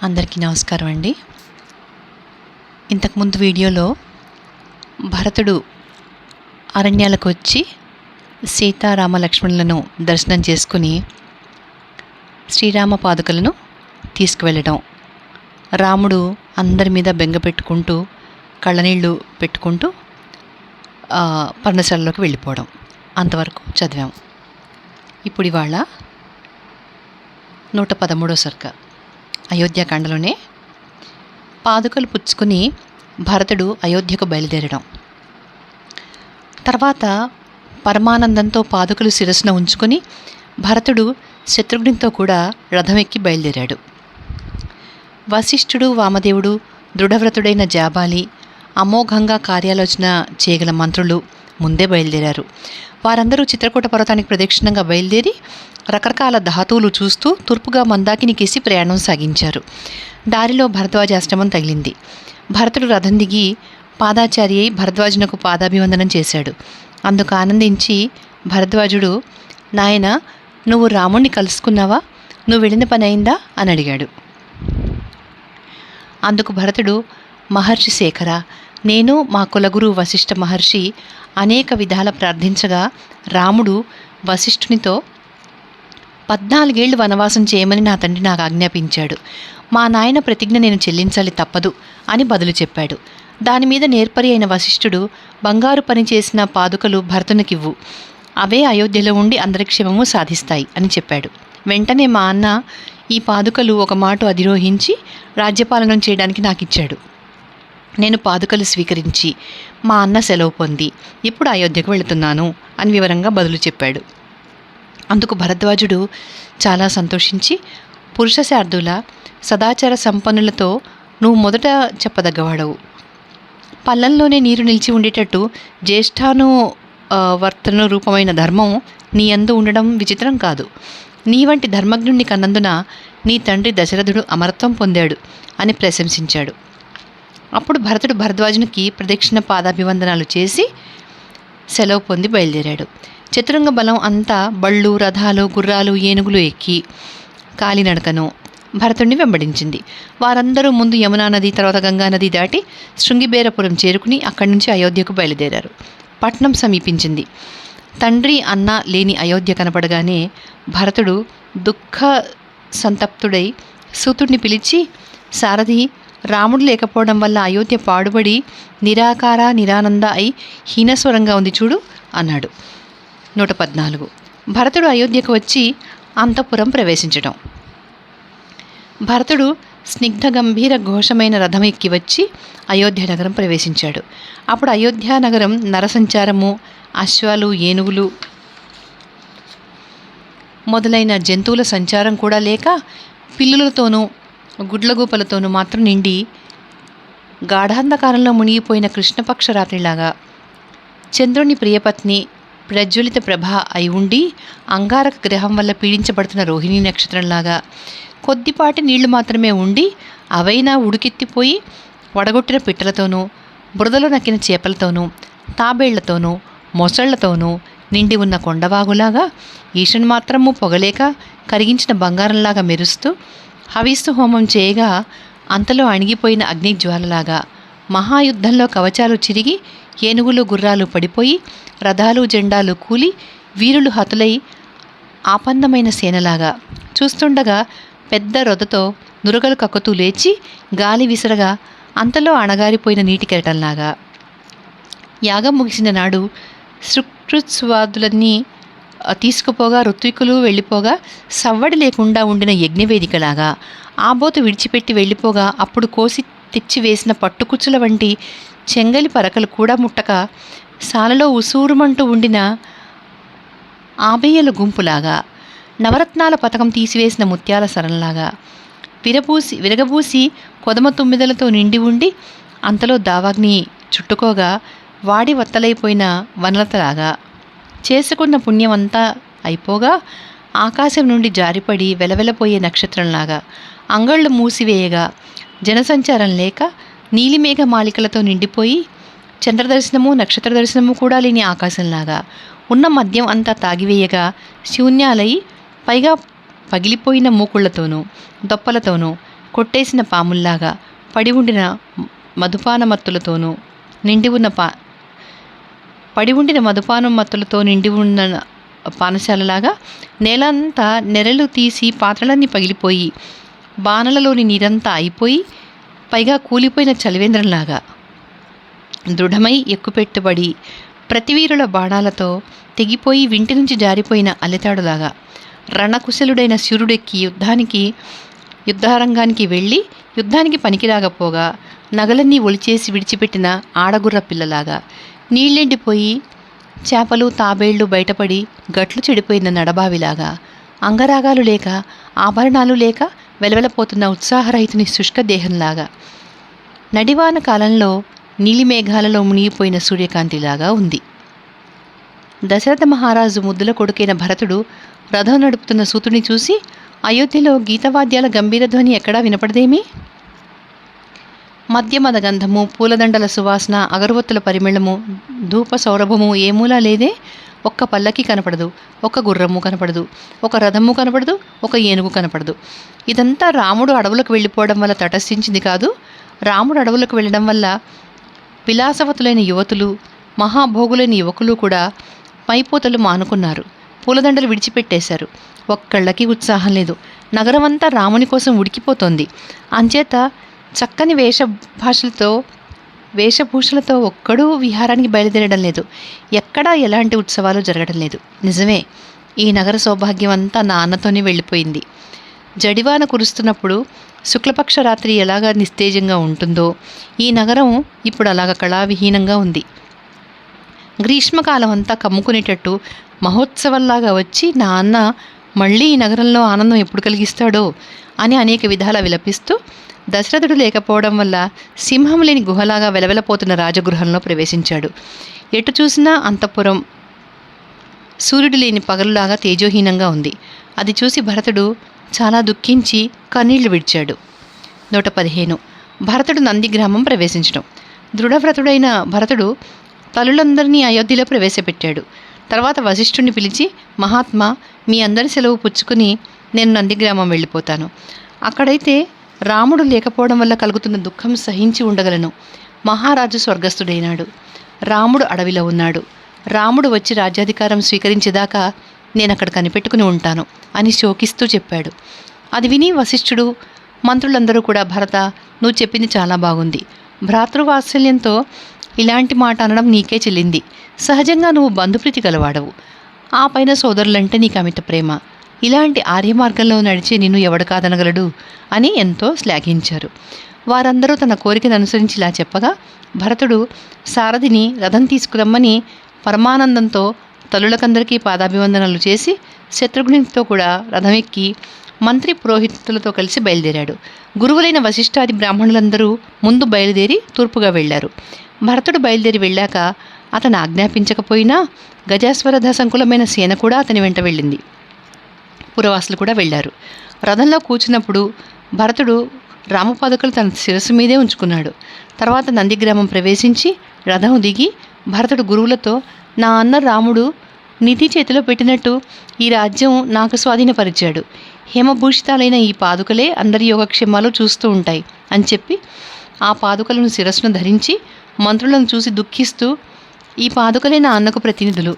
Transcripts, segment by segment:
అందరికీ నమస్కారం అండి. ఇంతకుముందు వీడియోలో భరతుడు అరణ్యాలకు వచ్చి సీతారామ లక్ష్మణులను దర్శనం చేసుకుని శ్రీరామ పాదుకలను తీసుకువెళ్ళడం, రాముడు అందరి మీద బెంగ పెట్టుకుంటూ కళ్ళనీళ్ళు పెట్టుకుంటూ పర్ణశాలలోకి వెళ్ళిపోవడం అంతవరకు చదివాం. ఇప్పుడు ఇవాళ 113వ సర్గ అయోధ్యాకాండలోనే పాదుకలు పుచ్చుకుని భరతుడు అయోధ్యకు బయలుదేరడం. తర్వాత పరమానందంతో పాదుకలు శిరస్సున ఉంచుకొని భరతుడు శత్రుఘ్నునితో కూడా రథం ఎక్కి బయలుదేరాడు. వశిష్ఠుడు, వామదేవుడు, దృఢవ్రతుడైన జాబాలి, అమోఘంగా కార్యాలోచన చేయగల మంత్రులు ముందే బయలుదేరారు. వారందరూ చిత్రకూట పర్వతానికి ప్రదక్షిణంగా బయలుదేరి రకరకాల ధాతువులు చూస్తూ తూర్పుగా మందాకినికేసి ప్రయాణం సాగించారు. దారిలో భరద్వాజాశ్రమం తగిలింది. భరతుడు రథం దిగి పాదాచారి అయి భరద్వాజునకు పాదాభివందనం చేశాడు. అందుకు ఆనందించి భరద్వాజుడు, నాయన, నువ్వు రాముణ్ణి కలుసుకున్నావా? నువ్వు వెళ్ళిన పని అయిందా అని అడిగాడు. అందుకు భరతుడు, మహర్షి శేఖర, నేను మా కులగురు వశిష్ఠ మహర్షి అనేక విధాల ప్రార్థించగా రాముడు వశిష్ఠునితో 14 ఏళ్ళు వనవాసం చేయమని నా తండ్రి నాకు ఆజ్ఞాపించాడు. మా నాయన ప్రతిజ్ఞ నేను చెల్లించాలి తప్పదు అని బదులు చెప్పాడు. దాని మీద నేర్పరి అయిన వశిష్ఠుడు, బంగారు పని చేసిన పాదుకలు భరతునికివ్వు, అవే అయోధ్యలో ఉండి అందరి క్షేమము సాధిస్తాయి అని చెప్పాడు. వెంటనే మా అన్న ఈ పాదుకలు ఒక మాట అధిరోహించి రాజ్యపాలనం చేయడానికి నాకు ఇచ్చాడు. నేను పాదుకలు స్వీకరించి మా అన్న సెలవు పొంది ఇప్పుడు అయోధ్యకు వెళుతున్నాను అని వివరంగా బదులు చెప్పాడు. అందుకు భరద్వాజుడు చాలా సంతోషించి, పురుషశార్దుల సదాచార సంపన్నులతో నువ్వు మొదట చెప్పదగ్గవాడవు. పల్లంలోనే నీరు నిలిచి ఉండేటట్టు జ్యేష్ఠానువర్తన రూపమైన ధర్మం నీ యందు ఉండడం విచిత్రం కాదు. నీ వంటి ధర్మజ్ఞుణ్ణి కన్నందున నీ తండ్రి దశరథుడు అమరత్వం పొందాడు అని ప్రశంసించాడు. అప్పుడు భరతుడు భరద్వాజునికి ప్రదక్షిణ పాదాభివందనాలు చేసి సెలవు పొంది బయలుదేరాడు. చతురంగ బలం అంతా బళ్ళు, రథాలు, గుర్రాలు, ఏనుగులు ఎక్కి కాలినడకను భరతుడిని వెంబడించింది. వారందరూ ముందు యమునా నది, తర్వాత గంగా నది దాటి శృంగిబేరపురం చేరుకుని అక్కడి నుంచి అయోధ్యకు బయలుదేరారు. పట్నం సమీపించింది. తండ్రి అన్న లేని అయోధ్య కనపడగానే భరతుడు దుఃఖ సంతప్తుడై సూతుడిని పిలిచి, సారథి, రాముడు లేకపోవడం వల్ల అయోధ్య పాడుబడి నిరాకార నిరానంద అయి హీనస్వరంగా ఉంది చూడు అన్నాడు. 114. భరతుడు అయోధ్యకు వచ్చి అంతఃపురం ప్రవేశించడం. భరతుడు స్నిగ్ధ గంభీర ఘోషమైన రథం ఎక్కి వచ్చి అయోధ్య నగరం ప్రవేశించాడు. అప్పుడు అయోధ్య నగరం నరసంచారము, అశ్వాలు, ఏనుగులు మొదలైన జంతువుల సంచారం కూడా లేక పిల్లులతోనూ గుడ్లగూపలతోనూ మాత్రం నిండి గాఢాంధకారంలో మునిగిపోయిన కృష్ణపక్ష రాత్రిలాగా, చంద్రుని ప్రియపత్ని ప్రజ్వలిత ప్రభ అయి ఉండి అంగారక గ్రహం వల్ల పీడించబడుతున్న రోహిణీ నక్షత్రంలాగా, కొద్దిపాటి నీళ్లు మాత్రమే ఉండి అవైనా ఉడికెత్తిపోయి వడగొట్టిన పిట్టలతోనూ, బురదలో నక్కిన చేపలతోనూ, తాబేళ్లతోనూ, మొసళ్లతోనూ నిండి ఉన్న కొండవాగులాగా, ఈశను మాత్రము పొగలేక కరిగించిన బంగారంలాగా మెరుస్తూ హవిస్సు హోమం చేయగా అంతలో అణిగిపోయిన అగ్నిజ్వాలలాగా, మహాయుద్ధంలో కవచాలు చిరిగి ఏనుగులు, గుర్రాలు పడిపోయి రథాలు, జెండాలు కూలి వీరులు హతులై ఆపన్నమైన సేనలాగా, చూస్తుండగా పెద్ద రొదతో నురగలు కక్కుతూ లేచి గాలి విసరగా అంతలో అణగారిపోయిన నీటి కెరటంలాగా, యాగం ముగిసిన నాడు శృకృత్స్వాదులన్నీ తీసుకుపోగా ఋత్వికులు వెళ్ళిపోగా సవ్వడి లేకుండా ఉండిన యజ్ఞవేదికలాగా, ఆబోతు విడిచిపెట్టి వెళ్ళిపోగా అప్పుడు కోసి తెచ్చి వేసిన పట్టుకుచ్చుల వంటి చెంగలి పరకలు కూడా ముట్టక సాలలో ఉసూరుమంటూ ఉండిన ఆబేయల గుంపులాగా, నవరత్నాల పథకం తీసివేసిన ముత్యాల సరంలాగా, విరగబూసి కొదమ తుమ్మిదలతో నిండి ఉండి అంతలో దావాగ్ని చుట్టుకోగా వాడి వత్తలైపోయిన వనలతలాగా, చేసుకున్న పుణ్యమంతా అయిపోగా ఆకాశం నుండి జారిపడి వెలవెలపోయే నక్షత్రంలాగా, అంగళ్ళు మూసివేయగా జనసంచారం లేక నీలిమేఘ మాలికలతో నిండిపోయి చంద్రదర్శనము, నక్షత్ర దర్శనము కూడా లేని ఆకాశంలాగా, ఉన్న మద్యం అంతా తాగివేయగా శూన్యాలై పైగా పగిలిపోయిన మూకుళ్లతోనూ దొప్పలతోనూ కొట్టేసిన పాముల్లాగా పడి ఉండిన మధుపానమత్తులతోనూ నిండి ఉన్న మత్తులతో నిండి ఉన్న పానశాలలాగా నేలంతా నెరలు తీసి పాత్రలన్నీ పగిలిపోయి బాణలలోని నీరంతా అయిపోయి పైగా కూలిపోయిన చలివేంద్రంలాగా దృఢమై ఎక్కుపెట్టుబడి ప్రతివీరుల బాణాలతో తెగిపోయి వింటి నుంచి జారిపోయిన అలెతాడులాగా రణకుశలుడైన శూరుడెక్కి యుద్ధారంగానికి వెళ్ళి యుద్ధానికి పనికిరాకపోగా నగలన్నీ ఒలిచేసి విడిచిపెట్టిన ఆడగుర్ర పిల్లలాగా నీళ్ళెండిపోయి చేపలు తాబేళ్లు బయటపడి గట్లు చెడిపోయిన నడబావిలాగా అంగరాగాలు లేక ఆభరణాలు లేక వెలవెలపోతున్న ఉత్సాహరహితుని శుష్క దేహంలాగా నడివాన కాలంలో నీలిమేఘాలలో మునిగిపోయిన సూర్యకాంతిలాగా ఉంది. దశరథ మహారాజు ముద్దుల కొడుకైన భరతుడు రథం నడుపుతున్న సూతుని చూసి, అయోధ్యలో గీతవాద్యాల గంభీర ధ్వని ఎక్కడా వినపడదేమి? మద్యమద గంధము, పూలదండల సువాసన, అగరవత్తుల పరిమళము, ధూప సౌరభము ఏమూలా లేదే? ఒక్క పల్లకి కనపడదు, ఒక గుర్రము కనపడదు, ఒక రథము కనపడదు, ఒక ఏనుగు కనపడదు. ఇదంతా రాముడు అడవులకు వెళ్ళిపోవడం వల్ల తటస్థించింది కాదు. రాముడు అడవులకు వెళ్ళడం వల్ల విలాసవతులైన యువతులు, మహాభోగులైన యువకులు కూడా పైపోతలు మానుకున్నారు, పూలదండలు విడిచిపెట్టేశారు. ఒక్కళ్ళకి ఉత్సాహం లేదు. నగరమంతా రాముని కోసం ఉడికిపోతోంది. అంచేత చక్కని వేషభూషలతో ఒక్కడూ విహారానికి బయలుదేరడం లేదు. ఎక్కడా ఎలాంటి ఉత్సవాలు జరగడం లేదు. నిజమే, ఈ నగర సౌభాగ్యం అంతా నా అన్నతోనే వెళ్ళిపోయింది. జడివాన కురుస్తున్నప్పుడు శుక్లపక్ష రాత్రి ఎలాగా నిస్తేజంగా ఉంటుందో ఈ నగరం ఇప్పుడు అలాగ కళావిహీనంగా ఉంది. గ్రీష్మకాలం అంతా కమ్ముకునేటట్టు మహోత్సవంలాగా వచ్చి నా అన్న మళ్ళీ ఈ నగరంలో ఆనందం ఎప్పుడు కలిగిస్తాడో అని అనేక విధాలా విలపిస్తూ దశరథుడు లేకపోవడం వల్ల సింహం లేని గుహలాగా వెలవెలపోతున్న రాజగృహంలో ప్రవేశించాడు. ఎటు చూసినా అంతఃపురం సూర్యుడు లేని పగలులాగా తేజోహీనంగా ఉంది. అది చూసి భరతుడు చాలా దుఃఖించి కన్నీళ్లు విడిచాడు. 115. భరతుడు నందిగ్రామం ప్రవేశించడం. దృఢవ్రతుడైన భరతుడు తల్లులందరినీ అయోధ్యలో ప్రవేశపెట్టాడు. తర్వాత వశిష్ఠుడిని పిలిచి, మహాత్మా, మీ అందరి సెలవు పుచ్చుకుని నేను నందిగ్రామం వెళ్ళిపోతాను. అక్కడైతే రాముడు లేకపోవడం వల్ల కలుగుతున్న దుఃఖం సహించి ఉండగలను. మహారాజు స్వర్గస్థుడైనాడు, రాముడు అడవిలో ఉన్నాడు. రాముడు వచ్చి రాజ్యాధికారం స్వీకరించేదాకా నేను అక్కడ కనిపెట్టుకుని ఉంటాను అని శోకిస్తూ చెప్పాడు. అది విని వశిష్ఠుడు, మంత్రులందరూ కూడా, భరత, నువ్వు చెప్పింది చాలా బాగుంది. భ్రాతృవాత్సల్యంతో ఇలాంటి మాట అనడం నీకే చెల్లింది. సహజంగా నువ్వు బంధుప్రీతి గలవాడవు. ఆ పైన సోదరులంటే నీకు అమిత ప్రేమ. ఇలాంటి ఆర్యమార్గంలో నడిచే నిన్ను ఎవడు కాదనగలడు అని ఎంతో శ్లాఘించారు. వారందరూ తన కోరికను అనుసరించి ఇలా చెప్పగా భరతుడు సారథిని రథం తీసుకురమ్మని పరమానందంతో తల్లులకందరికీ పాదాభివందనలు చేసి శత్రుఘ్నునితో కూడా రథమెక్కి మంత్రి పురోహితులతో కలిసి బయలుదేరాడు. గురువులైన వశిష్ఠాది బ్రాహ్మణులందరూ ముందు బయలుదేరి తూర్పుగా వెళ్లారు. భరతుడు బయలుదేరి వెళ్ళాక అతను ఆజ్ఞాపించకపోయినా గజాస్వరథ సంకులమైన సేన కూడా అతని వెంట వెళ్ళింది. పురవాసులు కూడా వెళ్ళారు. రథంలో కూర్చున్నప్పుడు భరతుడు రామపాదుకలు తన శిరస్సు మీదే ఉంచుకున్నాడు. తర్వాత నందిగ్రామం ప్రవేశించి రథం దిగి భరతుడు గురువులతో, నా అన్న రాముడు నిధి చేతిలో పెట్టినట్టు ఈ రాజ్యం నాకు స్వాధీనపరిచాడు. హేమభూషితాలైన ఈ పాదుకలే అందరి యోగక్షేమాలు చూస్తూ ఉంటాయి అని చెప్పి ఆ పాదుకలను శిరస్సును ధరించి మంత్రులను చూసి దుఃఖిస్తూ, ఈ పాదుకలే నా అన్నకు ప్రతినిధులు.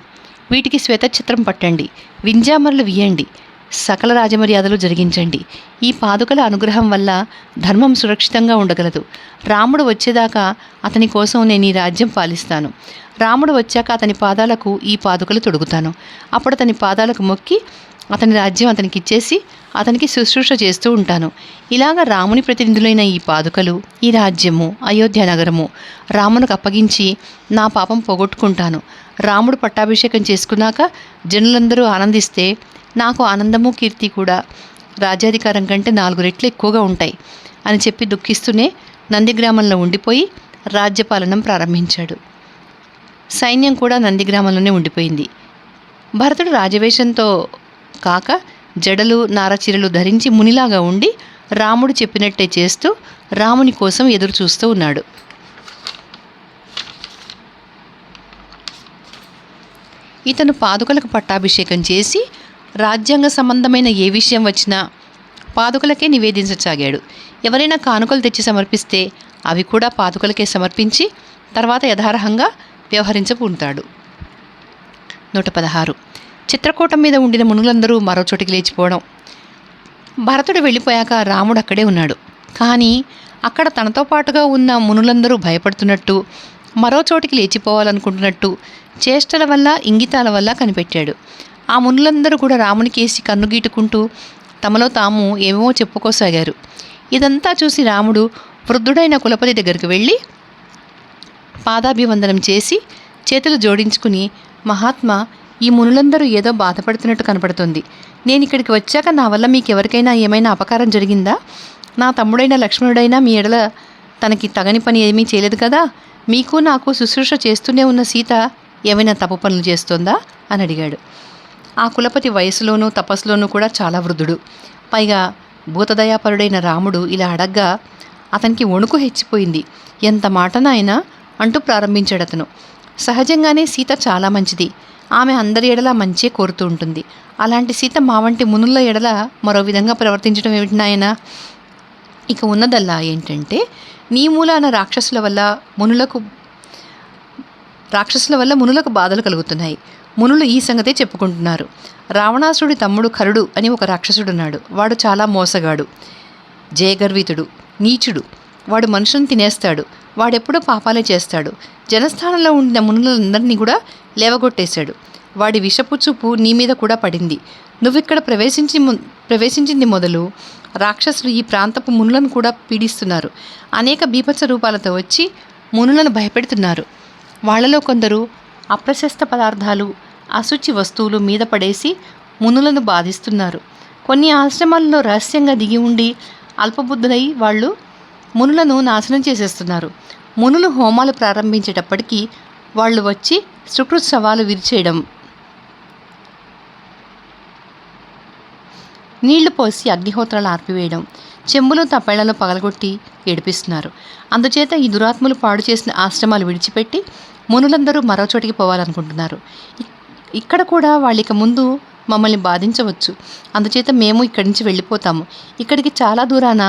వీటికి శ్వేతఛత్రం పట్టండి, వింజామరలు వీయండి, సకల రాజమర్యాదలు జరిగించండి. ఈ పాదుకల అనుగ్రహం వల్ల ధర్మం సురక్షితంగా ఉండగలదు. రాముడు వచ్చేదాకా అతని కోసం నేను ఈ రాజ్యం పాలిస్తాను. రాముడు వచ్చాక అతని పాదాలకు ఈ పాదుకలు తొడుగుతాను. అప్పుడు అతని పాదాలకు మొక్కి అతని రాజ్యం అతనికి ఇచ్చేసి అతనికి శుశ్రూష చేస్తూ ఉంటాను. ఇలాగ రాముని ప్రతినిధులైన ఈ పాదుకలు, ఈ రాజ్యము, అయోధ్య నగరము రామునికి అప్పగించి నా పాపం పోగొట్టుకుంటాను. రాముడు పట్టాభిషేకం చేసుకున్నాక జనులందరూ ఆనందిస్తే నాకు ఆనందము కీర్తి కూడా రాజ్యాధికారం కంటే 4 రెట్లు ఎక్కువగా ఉంటాయి అని చెప్పి దుఃఖిస్తూనే నందిగ్రామంలో ఉండిపోయి రాజ్యపాలనం ప్రారంభించాడు. సైన్యం కూడా నందిగ్రామంలోనే ఉండిపోయింది. భరతుడు రాజవేషంతో కాక జడలు నారచీరలు ధరించి మునిలాగా ఉండి రాముడు చెప్పినట్టే చేస్తూ రాముని కోసం ఎదురు చూస్తూ ఉన్నాడు. ఇతను పాదుకలకు పట్టాభిషేకం చేసి రాజ్యాంగ సంబంధమైన ఏ విషయం వచ్చినా పాదుకలకే నివేదించసాగాడు. ఎవరైనా కానుకలు తెచ్చి సమర్పిస్తే అవి కూడా పాదుకలకే సమర్పించి తర్వాత యథార్హంగా వ్యవహరించబూనుతాడు. 116. చిత్రకూటం మీద ఉండిన మునులందరూ మరో చోటికి లేచిపోవడం. భరతుడు వెళ్ళిపోయాక రాముడు అక్కడే ఉన్నాడు. కానీ అక్కడ తనతో పాటుగా ఉన్న మునులందరూ భయపడుతున్నట్టు, మరో చోటికి లేచిపోవాలనుకుంటున్నట్టు చేష్టల వల్ల ఇంగితాల వల్ల కనిపెట్టాడు. ఆ మునులందరూ కూడా రామునికేసి కన్నుగీటుకుంటూ తమలో తాము ఏమేమో చెప్పుకోసాగారు. ఇదంతా చూసి రాముడు వృద్ధుడైన కులపతి దగ్గరికి వెళ్ళి పాదాభివందనం చేసి చేతులు జోడించుకుని, మహాత్మా, ఈ మునులందరూ ఏదో బాధపడుతున్నట్టు కనపడుతుంది. నేను ఇక్కడికి వచ్చాక నా వల్ల మీకెవరికైనా ఏమైనా అపకారం జరిగిందా? నా తమ్ముడైన లక్ష్మణుడైనా మీ ఎడల తనకి తగని పని ఏమీ చేయలేదు కదా? మీకు నాకు శుశ్రూష చేస్తూనే ఉన్న సీత ఏమైనా తప్పు పనులు చేస్తోందా అని అడిగాడు. ఆ కులపతి వయసులోనూ తపస్సులోనూ కూడా చాలా వృద్ధుడు. పైగా భూతదయాపరుడైన రాముడు ఇలా అడగ్గా అతనికి వణుకు హెచ్చిపోయింది. ఎంత మాటనాయనా అంటూ ప్రారంభించాడు అతను. సహజంగానే సీత చాలా మంచిది. ఆమె అందరి ఎడల మంచే కోరుతూ ఉంటుంది. అలాంటి సీత మా వంటి మునుల ఎడల మరో విధంగా ప్రవర్తించడం ఏమిటి నాయనా? ఇక ఉన్నదల్లా ఏంటంటే, నీ మూలాన రాక్షసుల వల్ల మునులకు బాధలు కలుగుతున్నాయి. మునులు ఈ సంగతే చెప్పుకుంటున్నారు. రావణాసుడి తమ్ముడు కరుడు అని ఒక రాక్షసుడున్నాడు. వాడు చాలా మోసగాడు, జయగర్వితుడు, నీచుడు. వాడు మనుషులను తినేస్తాడు. వాడెప్పుడూ పాపాలే చేస్తాడు. జనస్థానంలో ఉండిన మునులందరినీ కూడా లేవగొట్టేశాడు. వాడి విషపు చూపు నీ మీద కూడా పడింది. నువ్విక్కడ ప్రవేశించింది మొదలు రాక్షసులు ఈ ప్రాంతపు మునులను కూడా పీడిస్తున్నారు. అనేక బీభత్స రూపాలతో వచ్చి మునులను భయపెడుతున్నారు. వాళ్లలో కొందరు అప్రశస్త పదార్థాలు, అశుచి వస్తువులు మీద పడేసి మునులను బాధిస్తున్నారు. కొన్ని ఆశ్రమాల్లో రహస్యంగా దిగి ఉండి అల్పబుద్ధులై వాళ్ళు మునులను నాశనం చేసేస్తున్నారు. మునులు హోమాలు ప్రారంభించేటప్పటికీ వాళ్ళు వచ్చి సుకృత్సవాలు విరిచేయడం, నీళ్లు పోసి అగ్నిహోత్రాలు ఆర్పివేయడం, చెంబులు తప్పెళ్లను పగలగొట్టి ఏడిపిస్తున్నారు. అందుచేత ఈ దురాత్ములు పాడు చేసిన ఆశ్రమాలు విడిచిపెట్టి మునులందరూ మరో చోటికి పోవాలనుకుంటున్నారు. ఇక్కడ కూడా వాళ్ళిక ముందు మమ్మల్ని బాధించవచ్చు. అందుచేత మేము ఇక్కడి నుంచి వెళ్ళిపోతాము. ఇక్కడికి చాలా దూరాన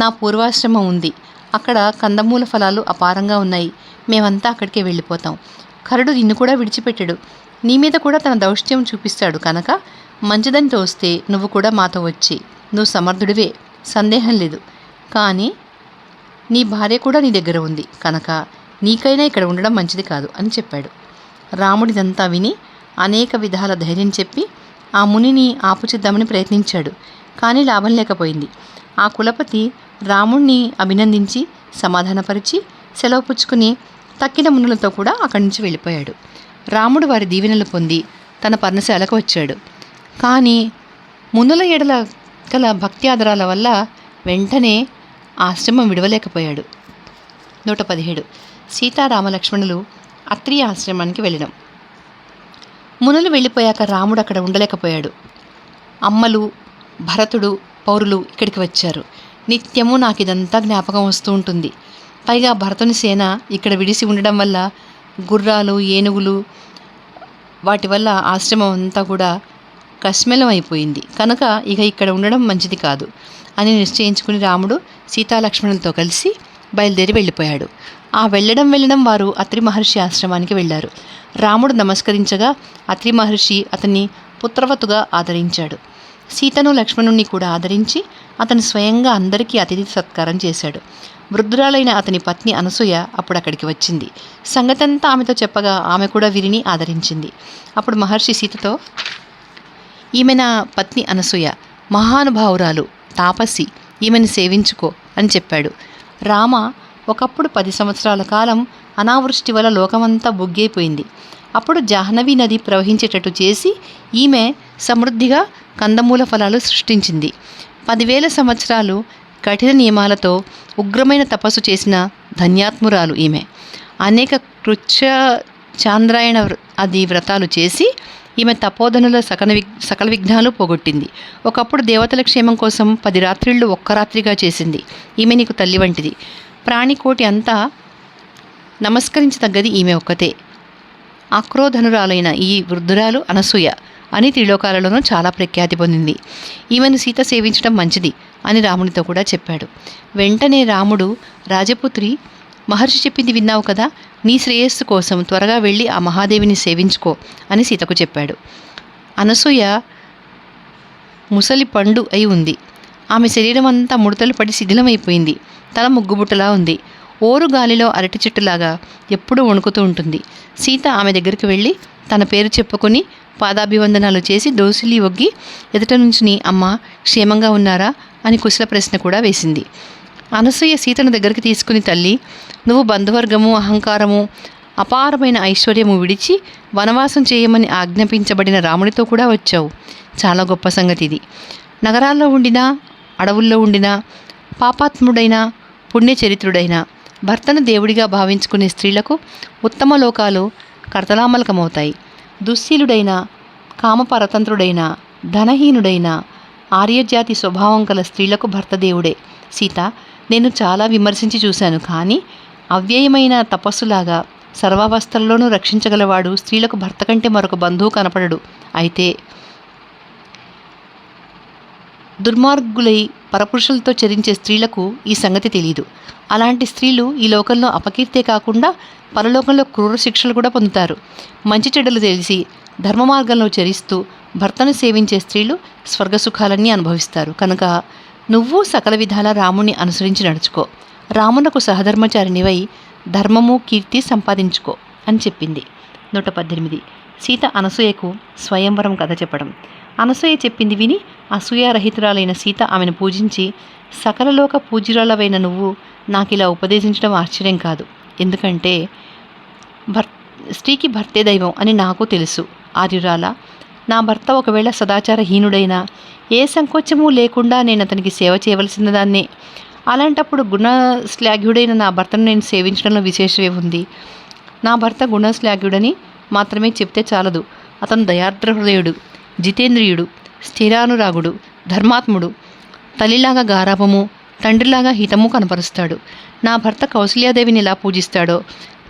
నా పూర్వాశ్రమం ఉంది. అక్కడ కందమూల ఫలాలు అపారంగా ఉన్నాయి. మేమంతా అక్కడికే వెళ్ళిపోతాం. కరుడు నిన్ను కూడా విడిచిపెట్టాడు. నీ మీద కూడా తన దౌష్ట్యం చూపిస్తాడు కనుక మంచిదని తోస్తే నువ్వు కూడా మాతో వచ్చి. నువ్వు సమర్థుడివే, సందేహం లేదు. కానీ నీ భార్య కూడా నీ దగ్గర ఉంది కనుక నీకైనా ఇక్కడ ఉండడం మంచిది కాదు అని చెప్పాడు. రాముడిదంతా విని అనేక విధాల ధైర్యం చెప్పి ఆ మునిని ఆపుచిద్దామని ప్రయత్నించాడు. కానీ లాభం లేకపోయింది. ఆ కులపతి రాముణ్ణి అభినందించి సమాధానపరిచి సెలవు పుచ్చుకుని తక్కిన మునులతో కూడా అక్కడి నుంచి వెళ్ళిపోయాడు. రాముడు వారి దీవెనలు పొంది తన పర్ణశాలకు వచ్చాడు. కానీ మునుల ఎడల గల భక్తి ఆదరాల వల్ల వెంటనే ఆశ్రమం విడవలేకపోయాడు. 117. సీతారామలక్ష్మణులు అత్రి ఆశ్రమానికి వెళ్ళడం. మునులు వెళ్ళిపోయాక రాముడు అక్కడ ఉండలేకపోయాడు. అమ్మలు, భరతుడు, పౌరులు ఇక్కడికి వచ్చారు. నిత్యము నాకు ఇదంతా జ్ఞాపకం వస్తూ ఉంటుంది. పైగా భరతుని సేన ఇక్కడ విడిసి ఉండడం వల్ల గుర్రాలు, ఏనుగులు వాటి వల్ల ఆశ్రమం అంతా కూడా కష్మెలం అయిపోయింది. కనుక ఇక ఇక్కడ ఉండడం మంచిది కాదు అని నిశ్చయించుకుని రాముడు సీతాలక్ష్మణులతో కలిసి బయలుదేరి వెళ్ళిపోయాడు. ఆ వెళ్ళడం వారు అత్రి మహర్షి ఆశ్రమానికి వెళ్ళారు. రాముడు నమస్కరించగా అత్రి మహర్షి అతన్ని పుత్రవతుగా ఆదరించాడు. సీతను లక్ష్మణుణ్ణి కూడా ఆదరించి అతను స్వయంగా అందరికీ అతిథి సత్కారం చేశాడు. వృద్ధురాలైన అతని పత్ని అనసూయ అప్పుడు అక్కడికి వచ్చింది. సంగతంతా ఆమెతో చెప్పగా ఆమె కూడా వీరిని ఆదరించింది. అప్పుడు మహర్షి సీతతో, ఈమె నా పత్ని అనసూయ, మహానుభావురాలు, తాపసి, ఈమెను సేవించుకో అని చెప్పాడు. రామ, ఒకప్పుడు 10 సంవత్సరాల కాలం అనావృష్టి వల్ల లోకమంతా బుగ్గైపోయింది. అప్పుడు జాహ్నవి నది ప్రవహించేటట్టు చేసి ఈమె సమృద్ధిగా కందమూల ఫలాలు సృష్టించింది. 10,000 సంవత్సరాలు కఠిన నియమాలతో ఉగ్రమైన తపస్సు చేసిన ధన్యాత్మురాలు ఈమె. అనేక చాంద్రాయణ వ్రతాలు చేసి ఈమె తపోధనుల సకల విఘ్నాలు పోగొట్టింది. ఒకప్పుడు దేవతల క్షేమం కోసం 10 రాత్రిళ్ళు ఒక్క రాత్రిగా చేసింది. ఈమె నీకు తల్లి వంటిది. ప్రాణికోటి అంతా నమస్కరించదగ్గది ఈమె ఒక్కతే. ఆక్రోధనురాలైన ఈ వృద్ధురాలు అనసూయ అని త్రిలోకాలలోనూ చాలా ప్రఖ్యాతి పొందింది. ఈమెను సీత సేవించడం మంచిది అని రామునితో కూడా చెప్పాడు. వెంటనే రాముడు, రాజపుత్రి, మహర్షి చెప్పింది విన్నావు కదా, నీ శ్రేయస్సు కోసం త్వరగా వెళ్ళి ఆ మహాదేవిని సేవించుకో అని సీతకు చెప్పాడు. అనసూయ ముసలి పండు అయి ఉంది. ఆమె శరీరం అంతా ముడతలు పడి శిథిలమైపోయింది. తల ముగ్గుబుట్టలా ఉంది. ఓరు గాలిలో అరటి చెట్టులాగా ఎప్పుడూ వణుకుతూ ఉంటుంది. సీత ఆమె దగ్గరికి వెళ్ళి తన పేరు చెప్పుకొని పాదాభివందనాలు చేసి దోసిలి ఒగ్గి ఎదుట నుంచుని, అమ్మ క్షేమంగా ఉన్నారా అని కుశల ప్రశ్న కూడా వేసింది. అనసూయ సీతను దగ్గరికి తీసుకుని, తల్లి, నువ్వు బంధువర్గము, అహంకారము, అపారమైన ఐశ్వర్యము విడిచి వనవాసం చేయమని ఆజ్ఞాపించబడిన రాముడితో కూడా వచ్చావు. చాలా గొప్ప సంగతి ఇది. నగరాల్లో ఉండినా, అడవుల్లో ఉండినా, పాపాత్ముడైన పుణ్యచరిత్రుడైన భర్తను దేవుడిగా భావించుకునే స్త్రీలకు ఉత్తమ లోకాలు కర్తలామలకమవుతాయి. దుశ్శీలుడైన, కామపరతంత్రుడైన, ధనహీనుడైన, ఆర్యజాతి స్వభావం గల స్త్రీలకు భర్త దేవుడే. సీత, నేను చాలా విమర్శించి చూశాను, కానీ అవ్యయమైన తపస్సులాగా సర్వావస్థల్లోనూ రక్షించగలవాడు స్త్రీలకు భర్త కంటే మరొక బంధువు కనపడడు. అయితే దుర్మార్గులై పరపురుషులతో చరించే స్త్రీలకు ఈ సంగతి తెలీదు. అలాంటి స్త్రీలు ఈ లోకంలో అపకీర్తే కాకుండా పరలోకంలో క్రూర శిక్షలు కూడా పొందుతారు. మంచి చెడ్డలు తెలిసి ధర్మ మార్గంలో చరిస్తూ భర్తను సేవించే స్త్రీలు స్వర్గసుఖాలన్నీ అనుభవిస్తారు. కనుక నువ్వు సకల విధాల రాముని అనుసరించి నడుచుకో. రామునకు సహధర్మచారినివై ధర్మము, కీర్తి సంపాదించుకో అని చెప్పింది. 118. సీత అనసూయకు స్వయంవరం కథ చెప్పడం. అనసూయ చెప్పింది విని అసూయారహితురాలైన సీత ఆమెను పూజించి, సకలలోక పూజ్యురాలవైన నువ్వు నాకు ఇలా ఉపదేశించడం ఆశ్చర్యం కాదు. ఎందుకంటే స్త్రీకి భర్తే దైవం అని నాకు తెలుసు. ఆర్యురాల, నా భర్త ఒకవేళ సదాచారహీనుడైనా ఏ సంకోచము లేకుండా నేను అతనికి సేవ చేయవలసిన దాన్నే. అలాంటప్పుడు గుణశ్లాఘ్యుడైన నా భర్తను నేను సేవించడంలో విశేషమే ఉంది. నా భర్త గుణశ్లాఘ్యుడని మాత్రమే చెప్తే చాలదు. అతను దయార్ద్ర హృదయుడు, జితేంద్రియుడు, స్థిరానురాగుడు, ధర్మాత్ముడు, తల్లిలాగా గారాభము, తండ్రిలాగా హితము కనపరుస్తాడు. నా భర్త కౌసల్యాదేవిని ఎలా పూజిస్తాడో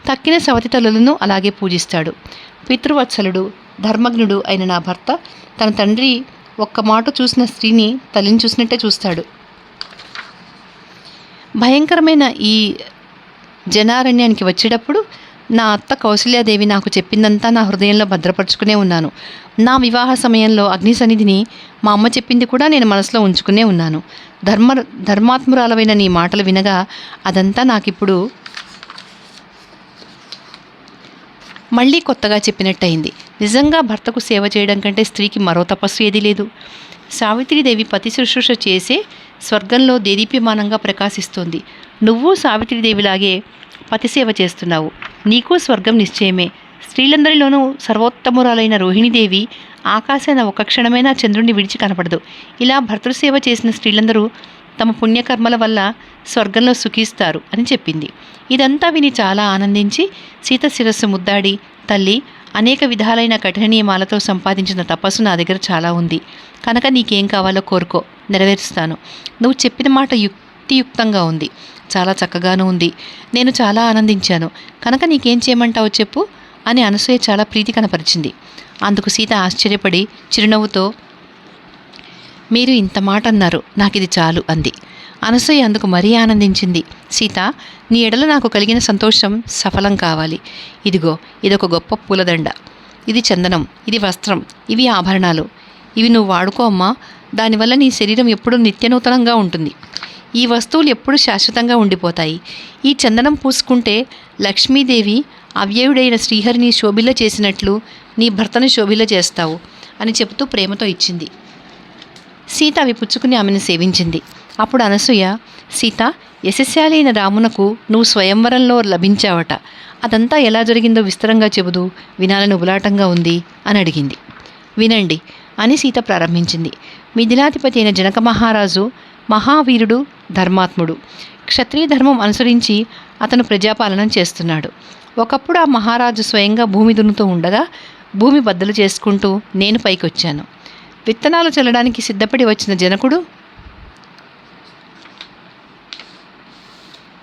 తక్కిన సవతి తల్లులను అలాగే పూజిస్తాడు. పితృవత్సలుడు, ధర్మజ్ఞుడు అయిన నా భర్త తన తండ్రి ఒక్క మాట చూసిన స్త్రీని తల్లిని చూసినట్టే చూస్తాడు. భయంకరమైన ఈ జనారణ్యానికి వచ్చేటప్పుడు నా అత్త కౌసల్యాదేవి నాకు చెప్పిందంతా నా హృదయంలో భద్రపరుచుకునే ఉన్నాను. నా వివాహ సమయంలో అగ్ని సన్నిధిని మా అమ్మ చెప్పింది కూడా నేను మనసులో ఉంచుకునే ఉన్నాను. ధర్మాత్మురాలవైన నీ మాటలు వినగా అదంతా నాకిప్పుడు మళ్ళీ కొత్తగా చెప్పినట్టయింది. నిజంగా భర్తకు సేవ చేయడం కంటే స్త్రీకి మరో తపస్సు ఏదీ లేదు. సావిత్రీదేవి పతి శుశ్రూష చేసే స్వర్గంలో దేదీప్యమానంగా ప్రకాశిస్తోంది. నువ్వు సావిత్రీదేవిలాగే పతిసేవ చేస్తున్నావు. నీకు స్వర్గం నిశ్చయమే. స్త్రీలందరిలోనూ సర్వోత్తమురాలైన రోహిణీదేవి ఆకాశాన ఒక క్షణమైనా చంద్రుడిని విడిచి కనపడదు. ఇలా భర్తృసేవ చేసిన స్త్రీలందరూ తమ పుణ్యకర్మల వల్ల స్వర్గంలో సుఖిస్తారు అని చెప్పింది. ఇదంతా విని చాలా ఆనందించి సీత శిరస్సు ముద్దాడి, తల్లి, అనేక విధాలైన కఠిన నియమాలతో సంపాదించిన తపస్సు నా దగ్గర చాలా ఉంది. కనుక నీకేం కావాలో కోరుకో, నెరవేరుస్తాను. నువ్వు చెప్పిన మాట యుక్తియుక్తంగా ఉంది, చాలా చక్కగానూ ఉంది. నేను చాలా ఆనందించాను. కనుక నీకేం చేయమంటావో చెప్పు అని అనసూయ చాలా ప్రీతి కనపరిచింది. అందుకు సీత ఆశ్చర్యపడి చిరునవ్వుతో, మీరు ఇంత మాట అన్నారు, నాకు ఇది చాలు అంది. అనసూయ అందుకు మరీ ఆనందించింది. సీత, నీ ఎడల నాకు కలిగిన సంతోషం సఫలం కావాలి. ఇదిగో, ఇదొక గొప్ప పూలదండ, ఇది చందనం, ఇది వస్త్రం, ఇవి ఆభరణాలు. ఇవి నువ్వు వాడుకో అమ్మా. దానివల్ల నీ శరీరం ఎప్పుడూ నిత్యనూతనంగా ఉంటుంది. ఈ వస్తువులు ఎప్పుడు శాశ్వతంగా ఉండిపోతాయి. ఈ చందనం పూసుకుంటే లక్ష్మీదేవి అవ్యయుడైన శ్రీహరిని శోభిల్ల చేసినట్లు నీ భర్తను శోభిల్ల చేస్తావు అని చెబుతూ ప్రేమతో ఇచ్చింది. సీత అవి పుచ్చుకుని ఆమెను సేవించింది. అప్పుడు అనసూయ, సీత, యశస్శాలైన రామునకు నువ్వు స్వయంవరంలో లభించావట. అదంతా ఎలా జరిగిందో విస్తరంగా చెబుదు, వినాలని ఉబలాటంగా ఉంది అని అడిగింది. వినండి అని సీత ప్రారంభించింది. మిథిలాధిపతి అయిన జనక మహారాజు మహావీరుడు, ధర్మాత్ముడు. క్షత్రియ ధర్మం అనుసరించి అతను ప్రజాపాలన చేస్తున్నాడు. ఒకప్పుడు ఆ మహారాజు స్వయంగా భూమి దున్నుతూ ఉండగా భూమి బద్దలు చేసుకుంటూ నేను పైకొచ్చాను. విత్తనాలు చల్లడానికి సిద్ధపడి వచ్చిన జనకుడు